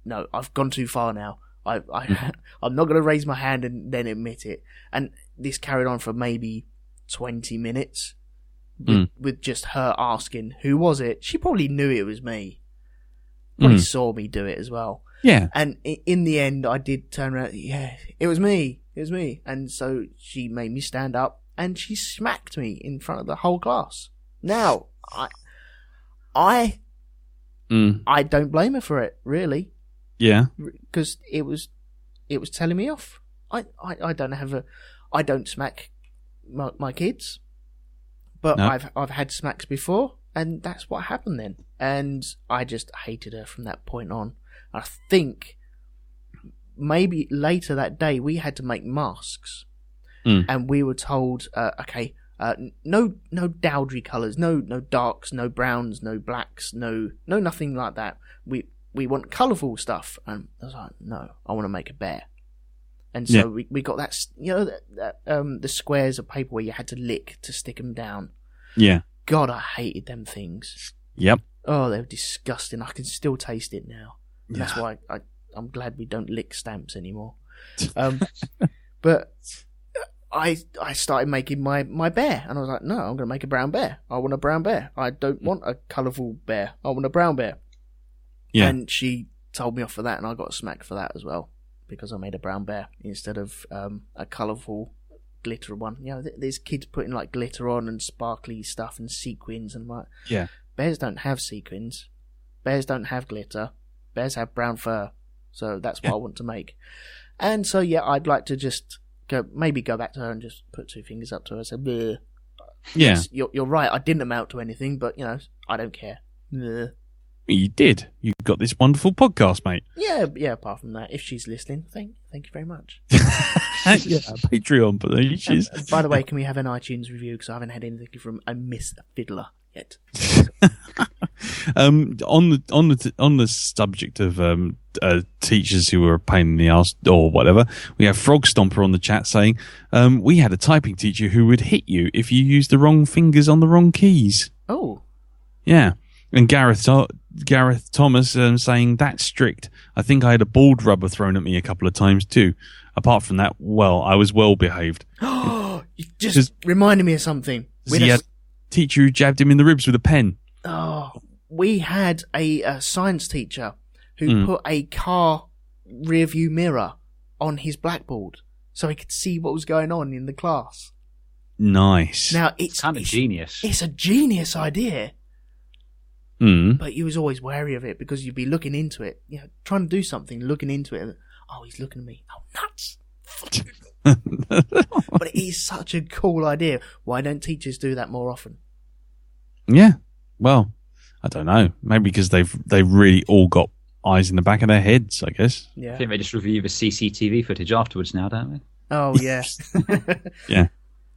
no, I've gone too far now. I'm not going to raise my hand and then admit it. And this carried on for maybe 20 minutes with just her asking, who was it? She probably knew it was me. Probably saw me do it as well. Yeah. And in the end, I did turn around. Yeah, it was me. It was me. And so she made me stand up, and she smacked me in front of the whole class. Now, I don't blame her for it, really. Yeah, because it was telling me off. I don't smack my kids, but no. I've had smacks before, and that's what happened then. And I just hated her from that point on. I think maybe later that day we had to make masks, and we were told, no dowdry colours, no darks, no browns, no blacks, no nothing like that. We want colourful stuff. And I was like, no, I want to make a bear. And so we got that, the squares of paper where you had to lick to stick them down. Yeah. God, I hated them things. Yep. Oh, they were disgusting. I can still taste it now. Yeah. That's why I'm glad we don't lick stamps anymore. But I started making my bear, and I was like, no, I'm going to make a brown bear. I want a brown bear. I don't want a colourful bear. I want a brown bear. Yeah. And she told me off for that, and I got smacked for that as well, because I made a brown bear instead of a colourful glitter one. There's kids putting like glitter on and sparkly stuff and sequins and like. Yeah. Bears don't have sequins. Bears don't have glitter. Bears have brown fur. So that's what I want to make. And so I'd like to just go back to her and just put two fingers up to her and say, bleh. Yeah. Yes, you're right. I didn't amount to anything, but I don't care. Bleh. You did. You've got this wonderful podcast, mate. Yeah. Apart from that, if she's listening, thank you very much. Patreon, but by the way, can we have an iTunes review? Because I haven't had anything from a Miss Fiddler yet. On the subject of teachers who were a pain in the ass or whatever, we have Frog Stomper on the chat saying we had a typing teacher who would hit you if you used the wrong fingers on the wrong keys. Oh, yeah. And Gareth Thomas saying that's strict. I think I had a bald rubber thrown at me a couple of times too. Apart from that, I was well behaved. You just reminded me of something. He had a teacher who jabbed him in the ribs with a pen. Oh, we had a science teacher who put a car rearview mirror on his blackboard so he could see what was going on in the class. Nice. Now it's kind of genius. It's a genius idea. But you was always wary of it because you'd be looking into it, trying to do something, looking into it. And, he's looking at me. Oh, nuts! But it is such a cool idea. Why don't teachers do that more often? Yeah. Well, I don't know. Maybe because they've really all got eyes in the back of their heads, I guess. Yeah. I think they just review the CCTV footage afterwards now, don't they? Oh, yeah. Yeah.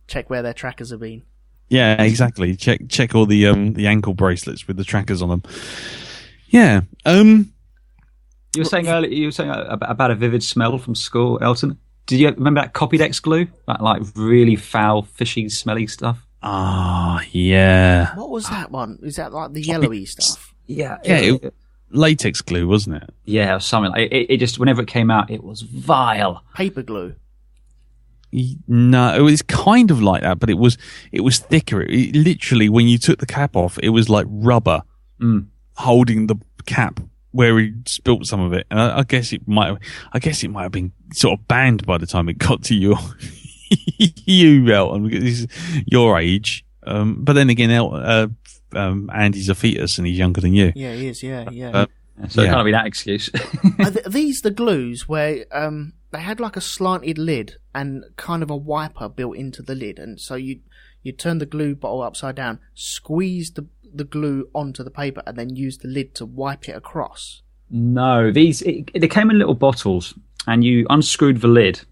Check where their trackers have been. Yeah, exactly. Check all the ankle bracelets with the trackers on them. Yeah. You were saying earlier. You were saying about a vivid smell from school, Elton. Did you remember that Copydex glue? That like really foul, fishy, smelly stuff. Ah, yeah. What was that one? Is that like the yellowy stuff? Yeah. Latex glue, wasn't it? Yeah, something like it. Just whenever it came out, it was vile. Paper glue. No, it was kind of like that, but it was thicker. It literally, when you took the cap off, it was like rubber holding the cap where he spilt some of it. And I guess it might have been sort of banned by the time it got to you, Elton, because this is your age. But then again, Andy's a fetus and he's younger than you. Yeah, he is. Yeah. So it can't be that excuse. Are these the glues where they had like a slanted lid and kind of a wiper built into the lid, and so you turn the glue bottle upside down, squeeze the glue onto the paper, and then use the lid to wipe it across? No, they came in little bottles, and you unscrewed the lid,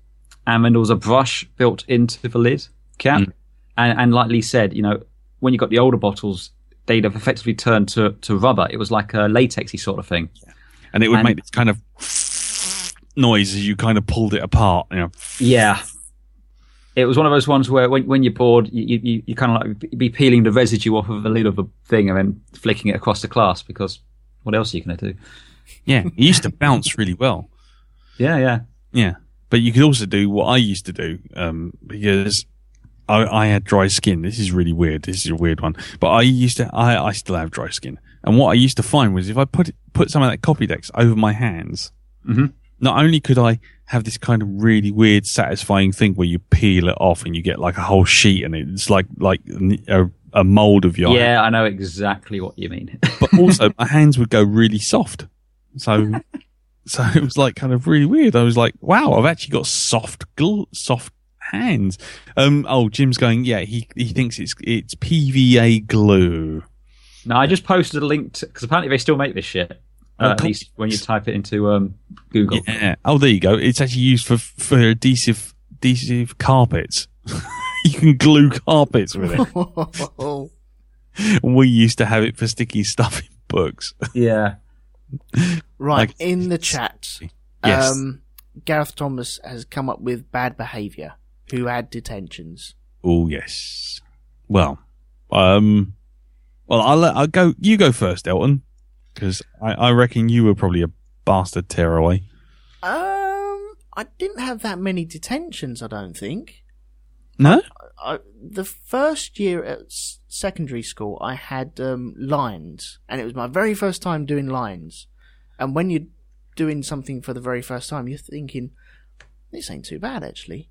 and then there was a brush built into the lid cap. And like Lee said, when you got the older bottles, they'd have effectively turned to rubber. It was like a latexy sort of thing. And it would make this kind of noise as you kind of pulled it apart. Yeah. It was one of those ones where when you're bored, you kind of like be peeling the residue off of the lid of a thing and then flicking it across the class, because what else are you going to do? Yeah, it used to bounce really well. Yeah. But you could also do what I used to do, because I had dry skin. This is really weird. This is a weird one. But I still have dry skin. And what I used to find was if I put some of that Copydex over my hands, not only could I have this kind of really weird, satisfying thing where you peel it off and you get like a whole sheet and it's like a mold of your hand. Yeah, I know exactly what you mean. But also my hands would go really soft. So it was like kind of really weird. I was like, wow, I've actually got soft hands. Jim's going, yeah, he thinks it's PVA glue. No, I just posted a link because apparently they still make this shit. At least when you type it into Google. Yeah. Oh, there you go. It's actually used for adhesive carpets. You can glue carpets with it. We used to have it for sticky stuff in books. Yeah. Right, Like- in the chat, Yes. Gareth Thomas has come up with bad behaviour. Who had detentions? Oh, yes. Well, I'll go. You go first, Elton, because I reckon you were probably a bastard tearaway. I didn't have that many detentions, I don't think. No? The first year at secondary school, I had lines, and it was my very first time doing lines. And when you're doing something for the very first time, you're thinking, this ain't too bad, actually.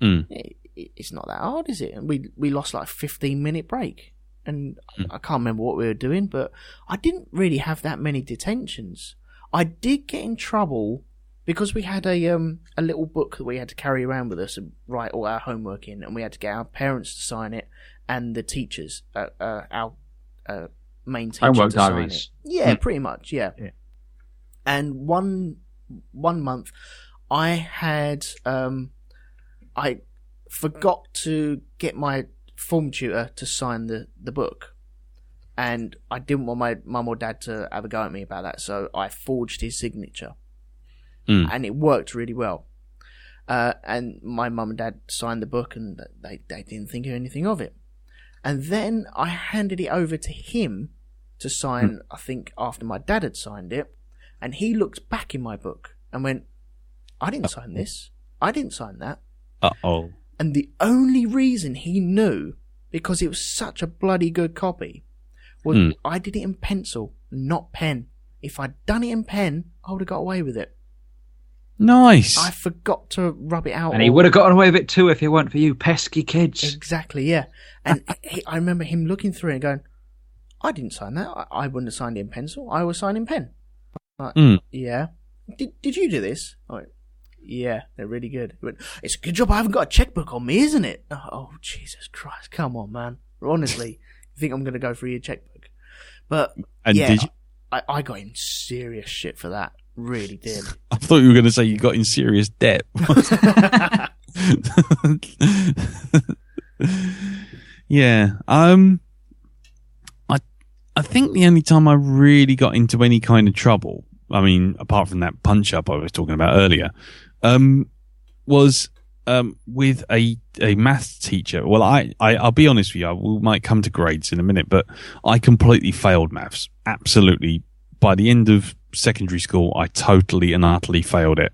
Mm. It's not that hard, is it? And we lost like a 15-minute break. And I can't remember what we were doing, but I didn't really have that many detentions. I did get in trouble because we had a little book that we had to carry around with us and write all our homework in, and we had to get our parents to sign it and the teachers, our main teacher Homework to sign diaries. it. Yeah, pretty much, yeah. And one month, I had I forgot to get my form tutor to sign the book, and I didn't want my mum or dad to have a go at me about that, so I forged his signature. And it worked really well. And my mum and dad signed the book, and they didn't think anything of it. And then I handed it over to him to sign, I think, after my dad had signed it. And he looked back in my book and went, I didn't sign this. I didn't sign that. Uh-oh. And the only reason he knew, because it was such a bloody good copy, was I did it in pencil, not pen. If I'd done it in pen, I would have got away with it. Nice. I forgot to rub it out. And he would have gotten away with it too if it weren't for you pesky kids. Exactly, yeah. And I remember him looking through it and going, I didn't sign that. I wouldn't have signed it in pencil. I was signing pen. Like, yeah. Did you do this? I went, yeah, they're really good. He went, it's a good job I haven't got a checkbook on me, isn't it? Oh, Jesus Christ. Come on, man. Honestly, you think I'm going to go for your checkbook? But, And yeah, did you? I got in serious shit for that. Really did. I thought you were going to say you got in serious debt. Yeah. I think the only time I really got into any kind of trouble, I mean, apart from that punch up I was talking about earlier, was with a maths teacher. Well, I'll be honest with you, we might come to grades in a minute, but I completely failed maths. Absolutely. By the end of secondary school, I totally and utterly failed it.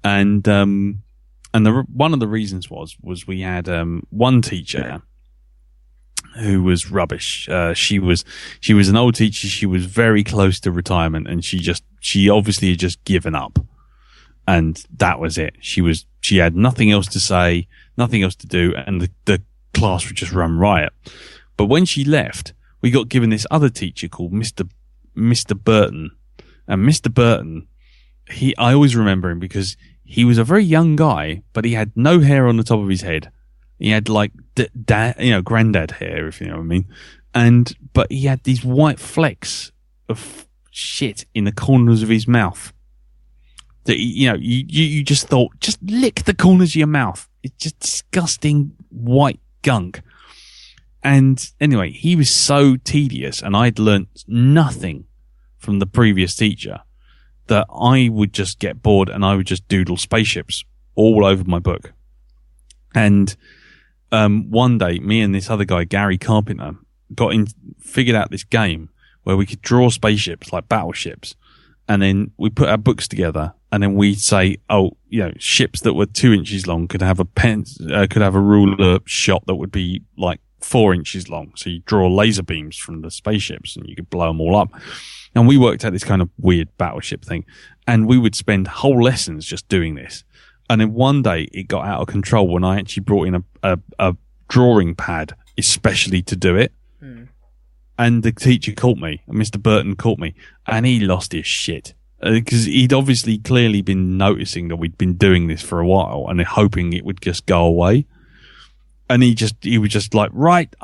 And one of the reasons was we had one teacher who was rubbish. She was an old teacher. She was very close to retirement, and she obviously had just given up. And that was it. She had nothing else to say, nothing else to do, and the class would just run riot. But when she left, we got given this other teacher called Mr. Burton. And Mr. Burton, I always remember him because he was a very young guy, but he had no hair on the top of his head. He had like granddad hair, if you know what I mean. But he had these white flecks of shit in the corners of his mouth. That you just thought, just lick the corners of your mouth. It's just disgusting white gunk. And anyway, he was so tedious, and I'd learnt nothing from the previous teacher, that I would just get bored and I would just doodle spaceships all over my book. And one day, me and this other guy, Gary Carpenter, figured out this game where we could draw spaceships like battleships, and then we put our books together, and then we'd say, ships that were 2 inches long could have a ruler shot that would be like 4 inches long. So you draw laser beams from the spaceships and you could blow them all up. And we worked out this kind of weird battleship thing, and we would spend whole lessons just doing this. And then one day it got out of control when I actually brought in a drawing pad especially to do it. And the teacher caught me, Mr. Burton caught me, and he lost his shit. Because he'd obviously clearly been noticing that we'd been doing this for a while and hoping it would just go away. And he was just like, right,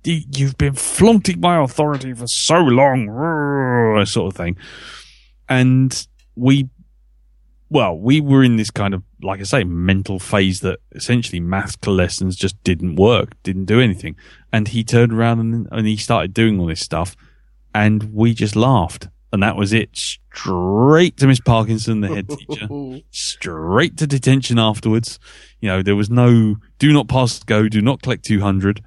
you've been flaunting my authority for so long, sort of thing. and we were in this kind of, like I say, mental phase that essentially math lessons just didn't work, didn't do anything. And he turned around and he started doing all this stuff, and we just laughed. And that was it. Straight to Miss Parkinson, the head teacher. Straight to detention afterwards. There was no do not pass go, do not collect 200.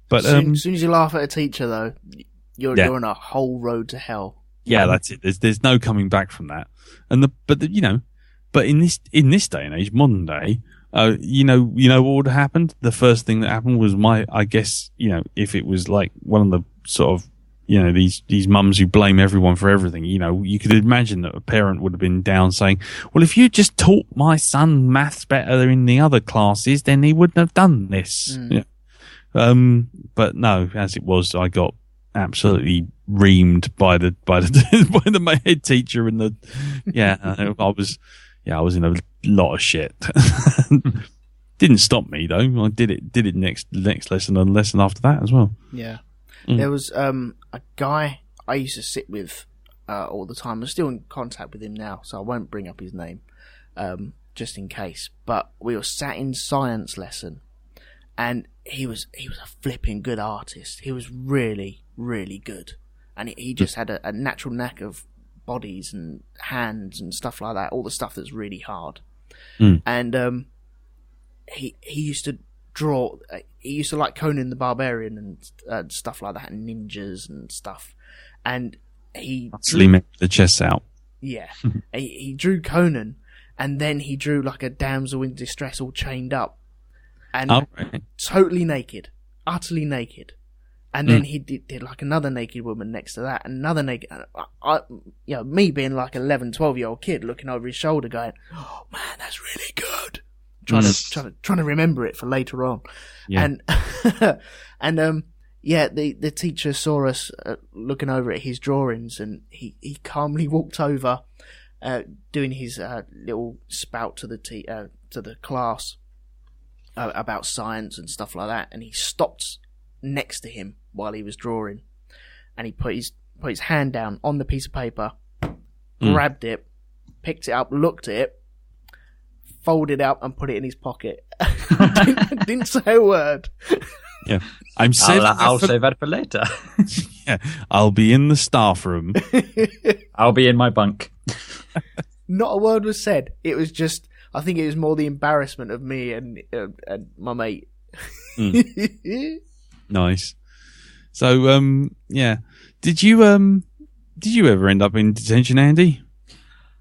But as soon as you laugh at a teacher, though, you're on a whole road to hell. Yeah, that's it. There's no coming back from that. But in this day and age, modern day, what would have happened? The first thing that happened was I guess, if it was like one of the sort of, these mums who blame everyone for everything, you could imagine that a parent would have been down saying, well, if you just taught my son maths better in the other classes, then he wouldn't have done this. But no, as it was, I got absolutely reamed by the my head teacher and I was in a lot of shit. Didn't stop me though. I did it next lesson and lesson after that as well. Yeah. There was a guy I used to sit with all the time. I'm still in contact with him now, so I won't bring up his name just in case. But we were sat in science lesson, and he was a flipping good artist. He was really, really good, and he just had a natural knack of bodies and hands and stuff like that. All the stuff that's really hard. And he used to draw. He used to like Conan the Barbarian and stuff like that, and ninjas and stuff. And he make the chest out. Yeah, he drew Conan, and then he drew like a damsel in distress, all chained up, and totally naked, utterly naked. And then he did like another naked woman next to that, and another naked. Me being like 11, 12-year-old kid looking over his shoulder, going, "Oh man, that's really good." Trying to remember it for later on. Yeah. The teacher saw us looking over at his drawings, and he calmly walked over, doing his little spout to the class about science and stuff like that, and he stopped next to him while he was drawing, and he put his hand down on the piece of paper, grabbed it, picked it up, looked at it, folded up and put it in his pocket. didn't say a word. Yeah, I'll save that for later. Yeah, I'll be in the staff room. I'll be in my bunk. Not a word was said. It was just, I think it was more the embarrassment of me and my mate. Nice. So, did you ever end up in detention, Andy?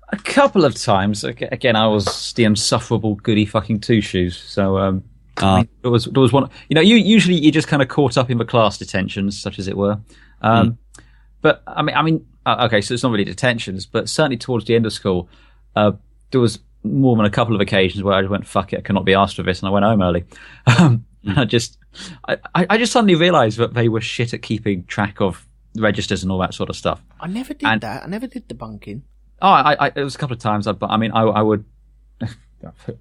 A couple of times. Again, I was the insufferable goody fucking two shoes. So there was one. Usually you're just kind of caught up in the class detentions, such as it were. But okay, so it's not really detentions, but certainly towards the end of school, there was more than a couple of occasions where I just went, "Fuck it, I cannot be asked for this," and I went home early. I just suddenly realised that they were shit at keeping track of registers and all that sort of stuff. I never did that. I never did the bunking. Oh, it was a couple of times. I would.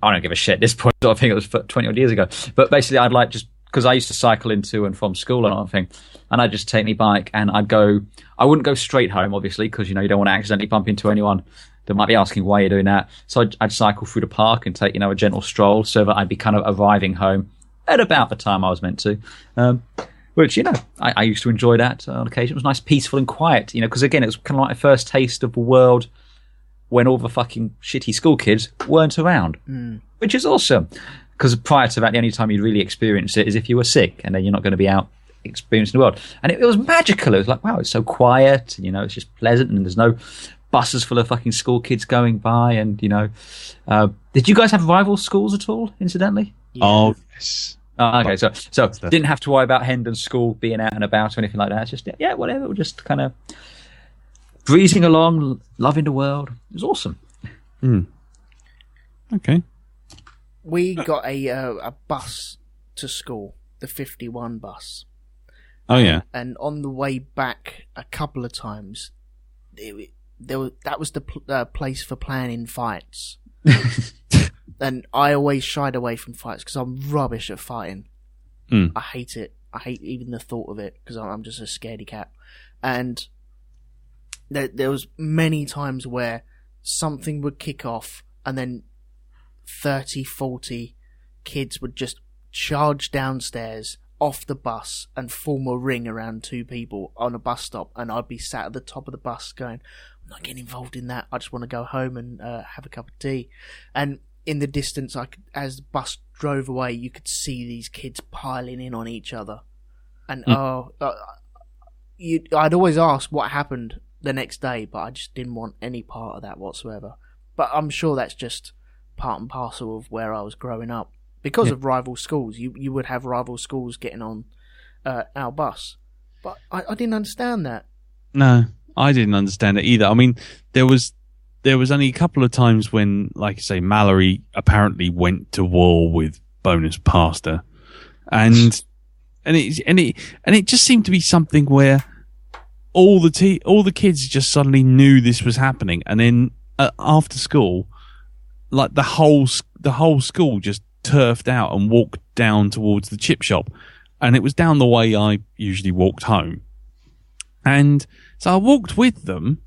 I don't give a shit at this point. I think it was 20 odd years ago. But basically, I'd like just because I used to cycle into and from school and everything, and I'd just take my bike and I'd go. I wouldn't go straight home, obviously, because you don't want to accidentally bump into anyone that might be asking why you're doing that. So I'd cycle through the park and take a gentle stroll, so that I'd be kind of arriving home at about the time I was meant to. Which, I used to enjoy that on occasion. It was nice, peaceful and quiet, because again, it was kind of like a first taste of the world when all the fucking shitty school kids weren't around, which is awesome. Because prior to that, the only time you'd really experience it is if you were sick, and then you're not going to be out experiencing the world. And it was magical. It was like, wow, it's so quiet, and, it's just pleasant, and there's no buses full of fucking school kids going by, and, did you guys have rival schools at all, incidentally? Yeah. Oh, yes. Oh, okay, so didn't have to worry about Hendon School being out and about or anything like that. It's just, whatever, we're just kind of breezing along, loving the world. It was awesome. Okay. We got a bus to school, the 51 bus. Oh, yeah. And on the way back, a couple of times, that was the place for planning fights. And I always shied away from fights because I'm rubbish at fighting. I hate it. I hate even the thought of it because I'm just a scaredy cat. And there was many times where something would kick off and then 30, 40 kids would just charge downstairs off the bus and form a ring around two people on a bus stop, and I'd be sat at the top of the bus going, I'm not getting involved in that, I just want to go home and have a cup of tea. And in the distance, as the bus drove away, you could see these kids piling in on each other. And I'd always ask what happened the next day, but I just didn't want any part of that whatsoever. But I'm sure that's just part and parcel of where I was growing up. Because of rival schools, you would have rival schools getting on our bus. But I didn't understand that. No, I didn't understand it either. I mean, there was only a couple of times when, like I say, Mallory apparently went to war with Bonus Pastor, and it just seemed to be something where all the kids just suddenly knew this was happening, and then after school, like the whole school just turfed out and walked down towards the chip shop, and it was down the way I usually walked home, and so I walked with them,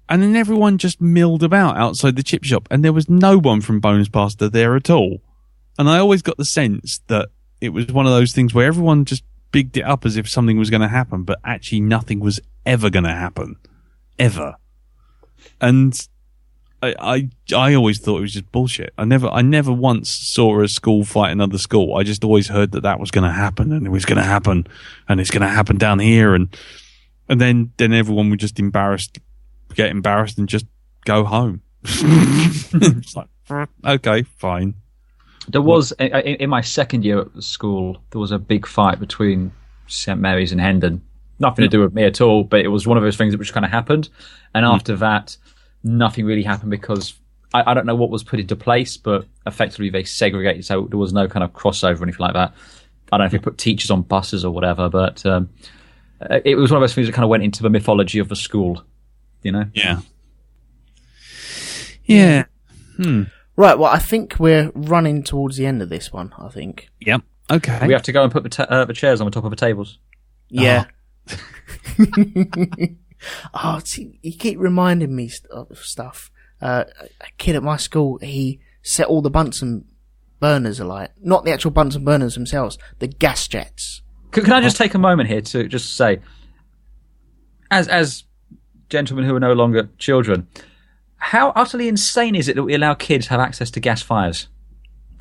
and then everyone just milled about outside the chip shop, and there was no one from Bonus Pastor there at all, and I always got the sense that it was one of those things where everyone just bigged it up as if something was going to happen, but actually nothing was ever going to happen, ever. And I always thought it was just bullshit. I never once saw a school fight another school. I just always heard that was going to happen, and it was going to happen, and it's going to happen down here, and then everyone would just get embarrassed and just go home. It's like, okay, fine. There was in my second year at the school, there was a big fight between St Mary's and Hendon. Nothing to do with me at all, but it was one of those things that just kind of happened. And after that, nothing really happened because I don't know what was put into place, but effectively they segregated, so there was no kind of crossover or anything like that. I don't know if they put teachers on buses or whatever, but it was one of those things that kind of went into the mythology of the school, you know? Yeah. Yeah. Right, well, I think we're running towards the end of this one, I think. Yep. Okay. We have to go and put the chairs on the top of the tables. Yeah. Oh, see, you keep reminding me of stuff. A kid at my school, he set all the Bunsen burners alight. Not the actual Bunsen burners themselves, the gas jets. Can I just take a moment here to just say, as gentlemen who are no longer children, how utterly insane is it that we allow kids to have access to gas fires?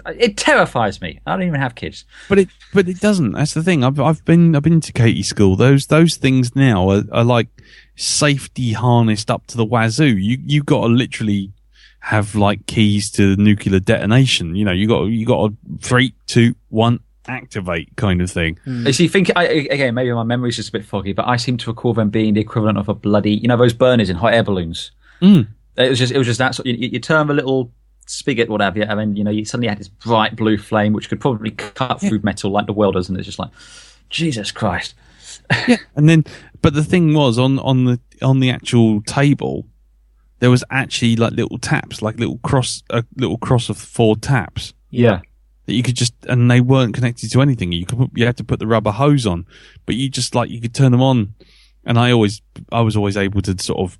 It terrifies me. I don't even have kids. But it doesn't. That's the thing. I've been to Katie's school. Those things now are like safety harnessed up to the wazoo. You got to literally have like keys to nuclear detonation. You know, you got a 3, 2, 1 activate kind of thing. You see, again, maybe my memory's just a bit foggy, but I seem to recall them being the equivalent of a bloody, those burners in hot air balloons. It was just that sort. You turn the little spigot, what have you, and then you suddenly had this bright blue flame which could probably cut through metal like the welders, and it's just like, Jesus Christ. Yeah, and then, but the thing was on the actual table, there was actually like little taps, like little cross of 4 taps. Yeah, that you could just, and they weren't connected to anything. You had to put the rubber hose on, but you could turn them on, and I was always able to sort of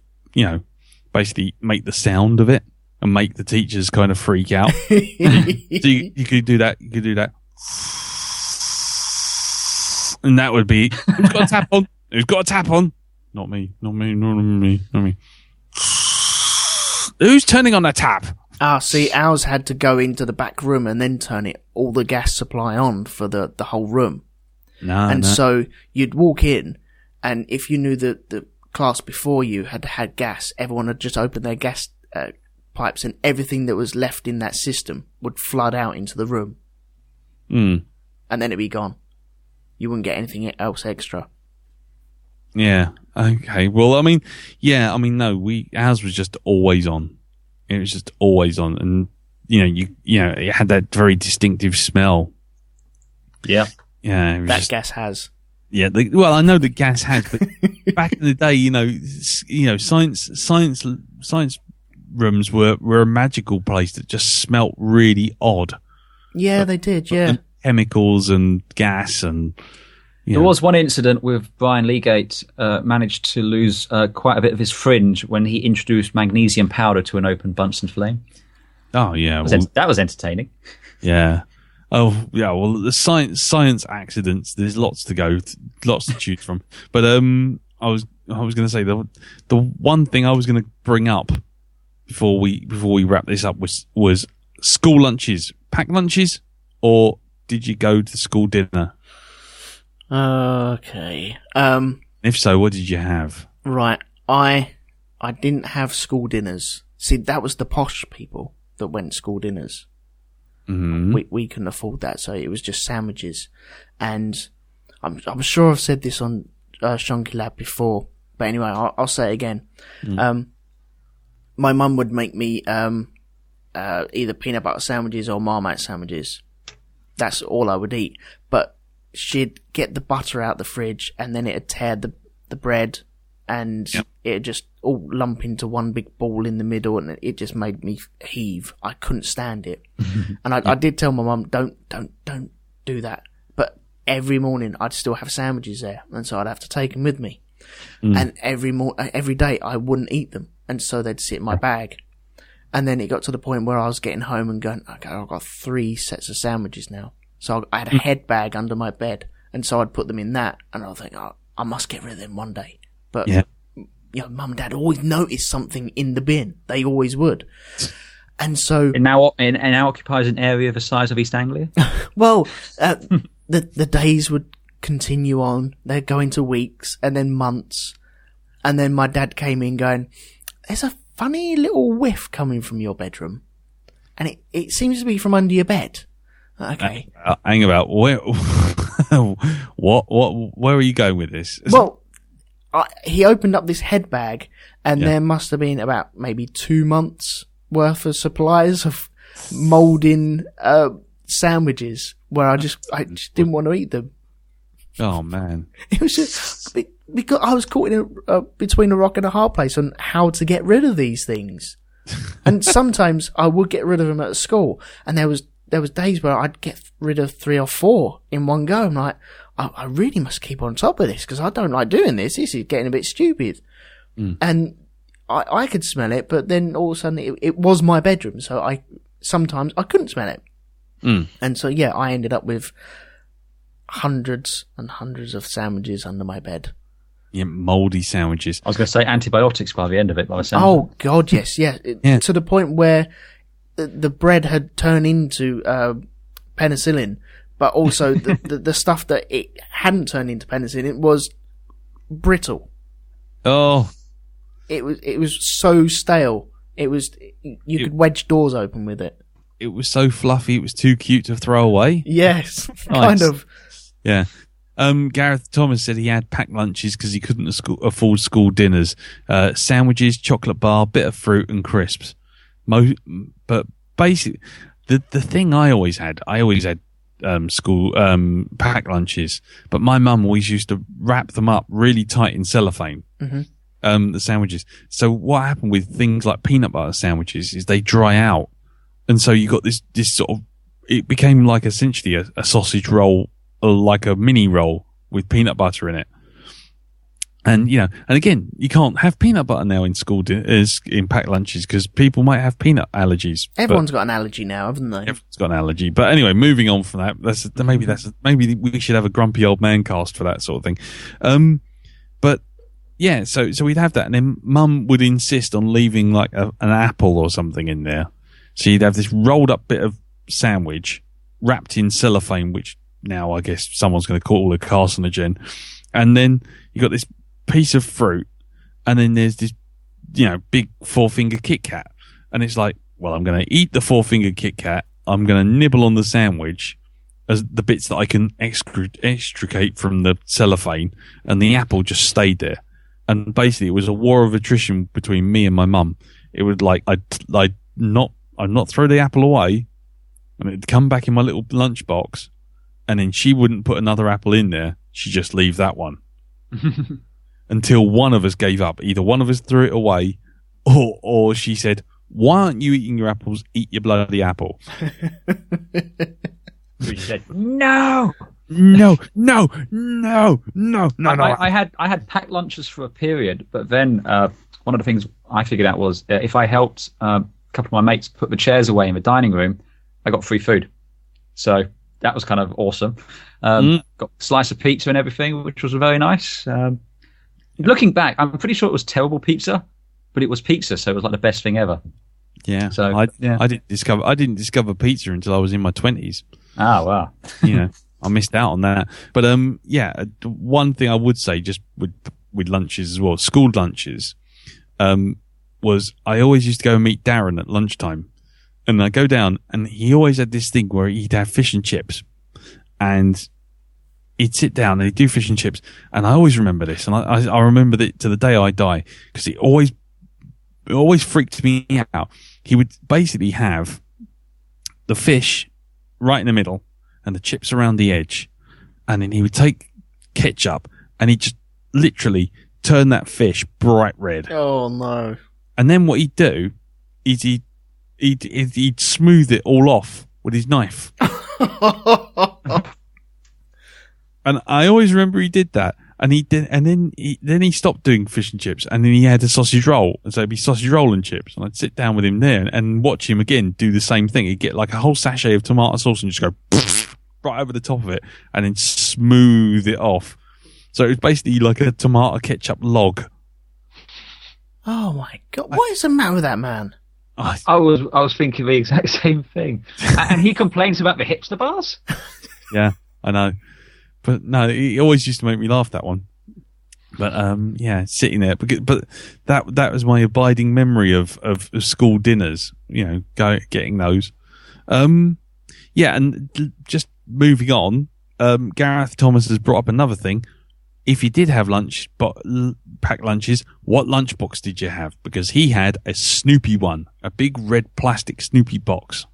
basically make the sound of it and make the teachers kind of freak out. So you could do that. You could do that. And that would be, who's got a tap on? Who's got a tap on? Not me. Who's turning on the tap? See, ours had to go into the back room and then turn all the gas supply on for the whole room. So you'd walk in, and if you knew that the class before you had gas, everyone had just opened their gas pipes, and everything that was left in that system would flood out into the room. And then it'd be gone. You wouldn't get anything else extra. Yeah. Okay. Well, no, ours was just always on. It was just always on, and it had that very distinctive smell. Yeah. Yeah. That gas has. Yeah. I know the gas has, but back in the day, science rooms were a magical place that just smelt really odd. Yeah, they did. Yeah. And chemicals and gas, and There was one incident with Brian Leagate managed to lose quite a bit of his fringe when he introduced magnesium powder to an open Bunsen flame. Oh, yeah. That was entertaining. Yeah. Oh, yeah. Well, the science accidents, there's lots to choose from. But I was going to say the one thing I was going to bring up before we wrap this up was school lunches, packed lunches, or did you go to school dinner? Okay. If so, what did you have? Right. I didn't have school dinners. See, that was the posh people that went school dinners. Mm-hmm. We couldn't afford that, so it was just sandwiches. And I'm sure I've said this on Shonky Lab before, but anyway, I'll say it again. My mum would make me either peanut butter sandwiches or Marmite sandwiches. That's all I would eat. But she'd get the butter out the fridge, and then it'd tear the bread, and it'd just all lump into one big ball in the middle, and it just made me heave. I couldn't stand it. And I did tell my mum, don't do that. But every morning I'd still have sandwiches there, and so I'd have to take them with me. And every day I wouldn't eat them, and so they'd sit in my bag. And then it got to the point where I was getting home and going, okay, I've got 3 sets of sandwiches now. So I had a head bag under my bed, and so I'd put them in that, and I'd think, oh, I must get rid of them one day. But mum and dad always noticed something in the bin. They always would. And so it now occupies an area the size of East Anglia. Well, the days would continue on. They'd go into weeks and then months, and then my dad came in going, "There's a funny little whiff coming from your bedroom, and it seems to be from under your bed." Okay. Hang about. Where are you going with this? Well, he opened up this head bag, and there must have been about maybe 2 months worth of supplies of moulding sandwiches where I just didn't want to eat them. Oh man! It was just because I was caught in between a rock and a hard place on how to get rid of these things. And sometimes I would get rid of them at school, and there was days where I'd get rid of 3 or 4 in one go. I'm like, I really must keep on top of this because I don't like doing this. This is getting a bit stupid. And I could smell it, but then all of a sudden it was my bedroom, so sometimes I couldn't smell it. And so I ended up with hundreds and hundreds of sandwiches under my bed. Yeah, mouldy sandwiches. I was going to say antibiotics by the end of it. By the sound. Oh God, yes, to the point where the bread had turned into penicillin, but also the stuff that it hadn't turned into penicillin was brittle. Oh, it was so stale. You could wedge doors open with it. It was so fluffy. It was too cute to throw away. Yes, nice. Kind of. Yeah. Gareth Thomas said he had packed lunches because he couldn't afford school dinners. Sandwiches, chocolate bar, bit of fruit, and crisps. But basically, the thing I always had school packed lunches, but my mum always used to wrap them up really tight in cellophane. The sandwiches. So what happened with things like peanut butter sandwiches is they dry out, and so you got this sort of. It became like essentially a sausage roll, like a mini roll with peanut butter in it. And, and again, you can't have peanut butter now in school in packed lunches because people might have peanut allergies. Everyone's got an allergy now, haven't they? Everyone's got an allergy. But anyway, moving on from that, maybe we should have a grumpy old man cast for that sort of thing. But yeah, so we'd have that, and then Mum would insist on leaving like an apple or something in there. So you'd have this rolled up bit of sandwich wrapped in cellophane, which now I guess someone's going to call a carcinogen, and then you got this piece of fruit, and then there's this big 4-finger Kit Kat, and it's like, well, I'm going to eat the 4-finger Kit Kat, I'm going to nibble on the sandwich as the bits that I can extricate from the cellophane, and the apple just stayed there. And basically it was a war of attrition between me and my mum. It would I'd not throw the apple away, and it'd come back in my little lunchbox, and then she wouldn't put another apple in there. She'd just leave that one. Until one of us gave up. Either one of us threw it away, or she said, "Why aren't you eating your apples? Eat your bloody apple." She said, "No." No. I had packed lunches for a period, but then one of the things I figured out was if I helped a couple of my mates put the chairs away in the dining room, I got free food. So that was kind of awesome. Got a slice of pizza and everything, which was very nice. Looking back, I'm pretty sure it was terrible pizza, but it was pizza, so it was like the best thing ever. Yeah. So I didn't discover pizza until I was in my 20s. Oh wow. I missed out on that. But one thing I would say just with lunches as well, school lunches, was I always used to go and meet Darren at lunchtime. And I go down and he always had this thing where he'd have fish and chips. And he'd sit down and he'd do fish and chips. And I always remember this. And I remember that to the day I die, because it always freaked me out. He would basically have the fish right in the middle and the chips around the edge. And then he would take ketchup and he'd just literally turn that fish bright red. Oh, no. And then what he'd do is he'd smooth it all off with his knife. And I always remember he did that. And then he stopped doing fish and chips, and then he had a sausage roll, and so it'd be sausage roll and chips, and I'd sit down with him there and watch him again do the same thing. He'd get like a whole sachet of tomato sauce and just go right over the top of it, and then smooth it off. So it was basically like a tomato ketchup log. Oh my God! What is the matter with that man? I was thinking the exact same thing, and he complains about the hipster bars. Yeah, I know. But no, it always used to make me laugh, that one. But sitting there, but that was my abiding memory of school dinners. Getting those. And just moving on. Gareth Thomas has brought up another thing. If you did have lunch, but packed lunches, what lunchbox did you have? Because he had a Snoopy one, a big red plastic Snoopy box.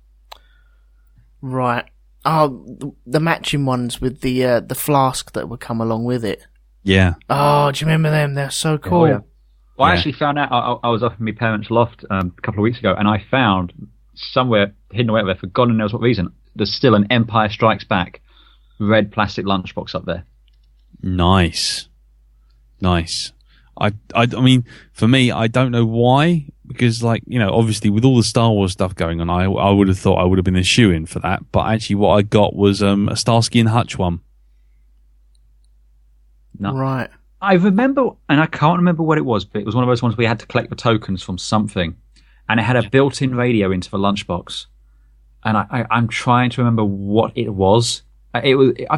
Right. Oh, the matching ones with the flask that would come along with it. Yeah. Oh, do you remember them? They're so cool. Oh, yeah. Well, I actually found out, I was up in my parents' loft a couple of weeks ago, and I found somewhere hidden away up there, for God knows what reason, there's still an Empire Strikes Back red plastic lunchbox up there. Nice. I mean, for me, I don't know why, because obviously with all the Star Wars stuff going on, I would have thought I would have been a shoo-in for that. But actually what I got was a Starsky and Hutch one. No. Right. I remember, and I can't remember what it was, but it was one of those ones where you had to collect the tokens from something, and it had a built-in radio into the lunchbox. And I'm trying to remember what it was. I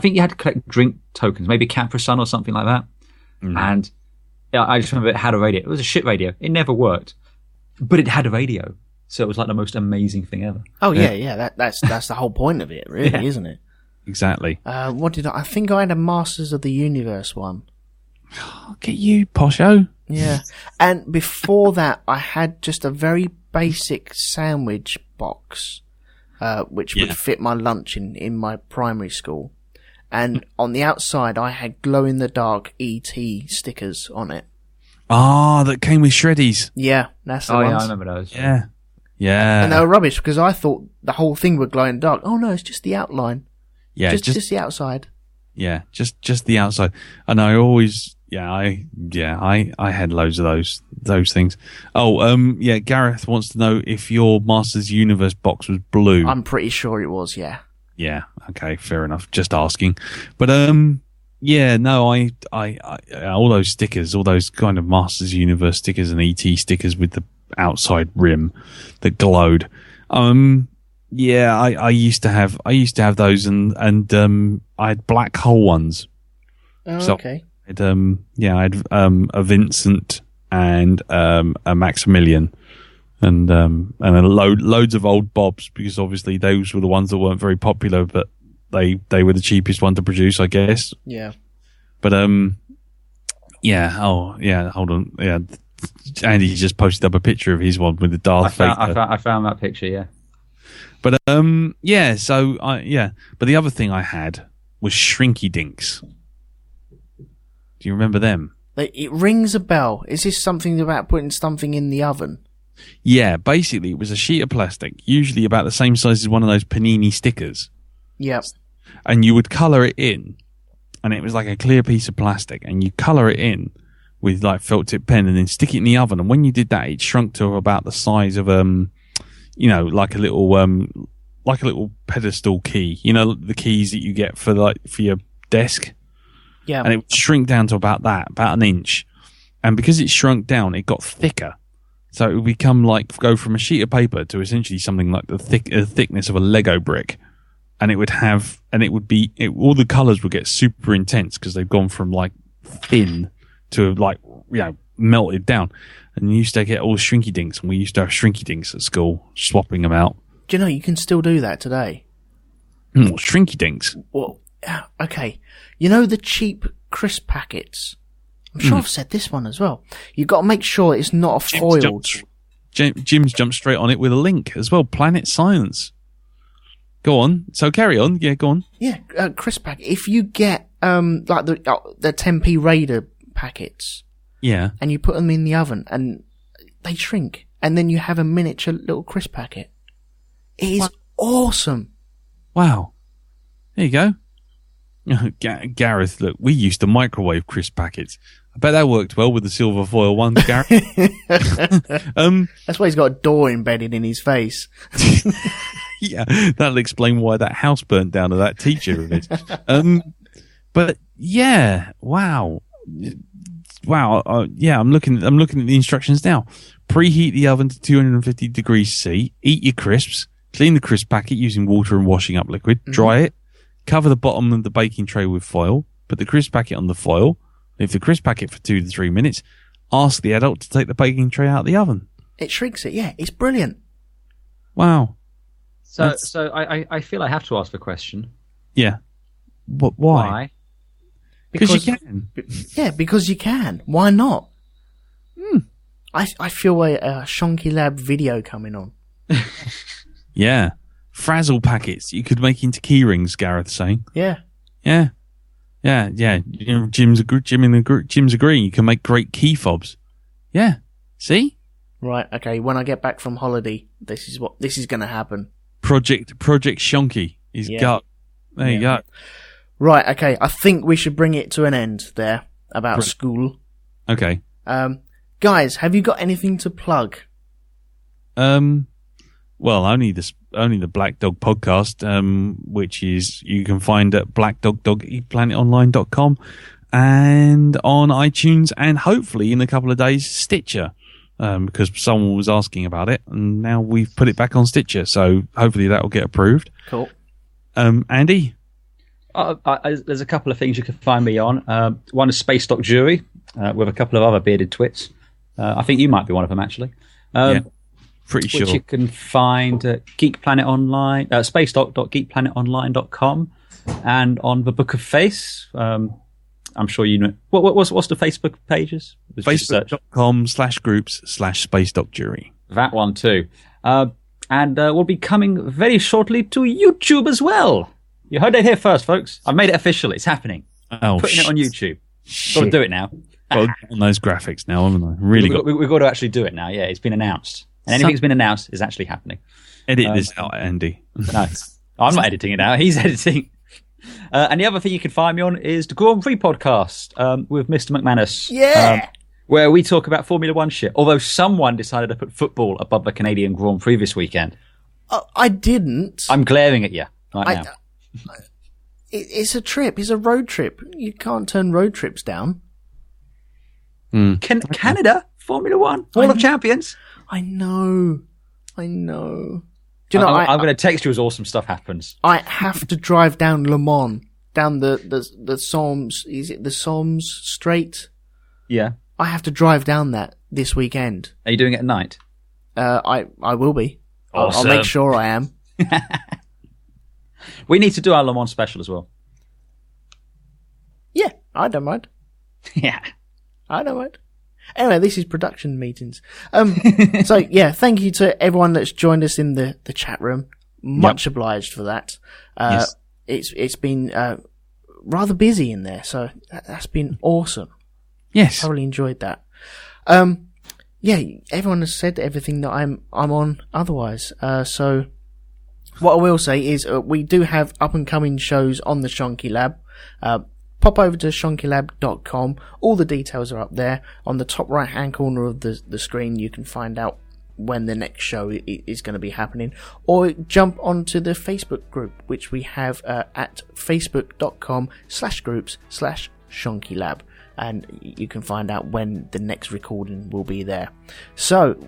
think you had to collect drink tokens, maybe Capri Sun or something like that. Mm. And I just remember it had a radio. It was a shit radio. It never worked, but it had a radio, so it was like the most amazing thing ever. Oh yeah. That's the whole point of it, really, isn't it? Exactly. What did I think I had a Masters of the Universe one. Get you, posho. Yeah, and before that, I had just a very basic sandwich box, which would fit my lunch in my primary school. And on the outside, I had glow-in-the-dark E.T. stickers on it. Ah, that came with Shreddies. Yeah, that's the ones. Yeah, I remember those. Yeah. And they were rubbish, because I thought the whole thing would glow in the dark. Oh, no, it's just the outline. Yeah. Just the outside. Yeah, just the outside. And I always... I had loads of those things. Oh, Gareth wants to know if your Masters Universe box was blue. I'm pretty sure it was, yeah. Yeah, okay, fair enough. Just asking. But I all those stickers, all those kind of Masters Universe stickers and ET stickers with the outside rim that glowed. I used to have those and I had black hole ones. Oh, okay. I had a Vincent and a Maximilian and loads of old Bobs, because obviously those were the ones that weren't very popular, but they were the cheapest one to produce, I guess. Yeah. But hold on. Yeah. Andy just posted up a picture of his one with the Darth Vader. I found that picture, yeah. But but the other thing I had was Shrinky Dinks. Do you remember them? It rings a bell. Is this something about putting something in the oven? Yeah, basically it was a sheet of plastic, usually about the same size as one of those Panini stickers. Yep. and you would colour it in, and it was like a clear piece of plastic, and you colour it in with like felt tip pen, and then stick it in the oven. And when you did that, it shrunk to about the size of like a little pedestal key. You know, the keys that you get for your desk. Yeah. And it would shrink down to about an inch. And because it shrunk down, it got thicker. So it would become go from a sheet of paper to essentially something like the thickness of a Lego brick. And all the colours would get super intense because they've gone from like thin to melted down. And you used to get all shrinky dinks, and we used to have shrinky dinks at school, swapping them out. Do you know you can still do that today? Shrinky dinks? Well, okay. You know the cheap crisp packets? I'm sure I've said this one as well. You've got to make sure it's not a foiled. Jim's jumped straight on it with a link as well. Planet Science. Go on. So carry on. Yeah, go on. Yeah, crisp packet. If you get the 10p Raider packets, yeah, and you put them in the oven and they shrink, and then you have a miniature little crisp packet. It is awesome. Wow. There you go. Gareth, look, we used to microwave crisp packets. I bet that worked well with the silver foil ones, Gareth. That's why he's got a door embedded in his face. Yeah, that'll explain why that house burnt down to that teacher of his. But yeah, wow. Yeah, I'm looking at the instructions now. Preheat the oven to 250 degrees C. Eat your crisps. Clean the crisp packet using water and washing up liquid. Dry it. Cover the bottom of the baking tray with foil. Put the crisp packet on the foil. Leave the crisp packet for 2 to 3 minutes. Ask the adult to take the baking tray out of the oven. It shrinks it. Yeah, it's brilliant. Wow. So I feel I have to ask the question. Yeah. Why? Why? Because you can. Yeah, because you can. Why not? I feel a Shonky Lab video coming on. Yeah. Frazzle packets you could make into key rings, Gareth's saying. Yeah. Yeah. Yeah, yeah. Jim's agreeing. You can make great key fobs. Yeah. See? Right, okay. When I get back from holiday, this is going to happen. Project Shonky is gut. There you go. Right, okay. I think we should bring it to an end there about school. Okay. Guys, have you got anything to plug? Well, only the Black Dog podcast, which is you can find at blackdog.eplanetonline.com and on iTunes, and hopefully in a couple of days Stitcher, because someone was asking about it, and now we've put it back on Stitcher, so hopefully that will get approved. Cool. Andy? There's a couple of things you can find me on. One is Space Doc Jury, with a couple of other bearded twits. I think you might be one of them, actually. Yeah, pretty sure. Which you can find at Geek Planet Online, spacedoc.geekplanetonline.com, and on the Book of Face. I'm sure you know. What's the Facebook pages? Facebook.com/groups/SpaceDocJury. That one too. And we'll be coming very shortly to YouTube as well. You heard it here first, folks. I've made it official. It's happening. Putting it on YouTube. Got to do it now. Got on those graphics now, haven't I? Really we've got to actually do it now. Yeah, it's been announced. And anything that's been announced is actually happening. Edit this out, Andy. No, I'm not editing it out. He's editing. And the other thing you can find me on is the Grand Prix podcast with Mr. McManus. Yeah! Where we talk about Formula One shit. Although someone decided to put football above the Canadian Grand Prix this weekend. I didn't. I'm glaring at you right now. It's a trip. It's a road trip. You can't turn road trips down. Canada, Formula One, Hall of Champions. I know. Do you know? I'm going to text you as awesome stuff happens. I have to drive down Le Mans, down the Somme. Is it the Somme Strait? Yeah. I have to drive down that this weekend. Are you doing it at night? I will be. Awesome. I'll make sure I am. We need to do our Le Mans special as well. Yeah, I don't mind. Yeah. I don't mind. Anyway, this is production meetings. So yeah, thank you to everyone that's joined us in the chat room. Much obliged for that. Yes. It's been rather busy in there, so that's been awesome. Yes. Thoroughly enjoyed that. Yeah, everyone has said everything that I'm on otherwise. So What I will say is we do have up-and-coming shows on the Shonky Lab. Pop over to shonkylab.com. All the details are up there. On the top right-hand corner of the screen, you can find out when the next show is going to be happening. Or jump onto the Facebook group, which we have at facebook.com/groups/shonkylab. And you can find out when the next recording will be there. So,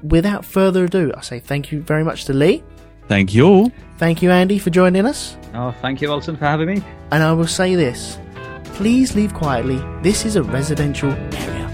without further ado, I say thank you very much to Lee. Thank you all. Thank you, Andy, for joining us. Oh, thank you, Elton, for having me. And I will say this. Please leave quietly. This is a residential area.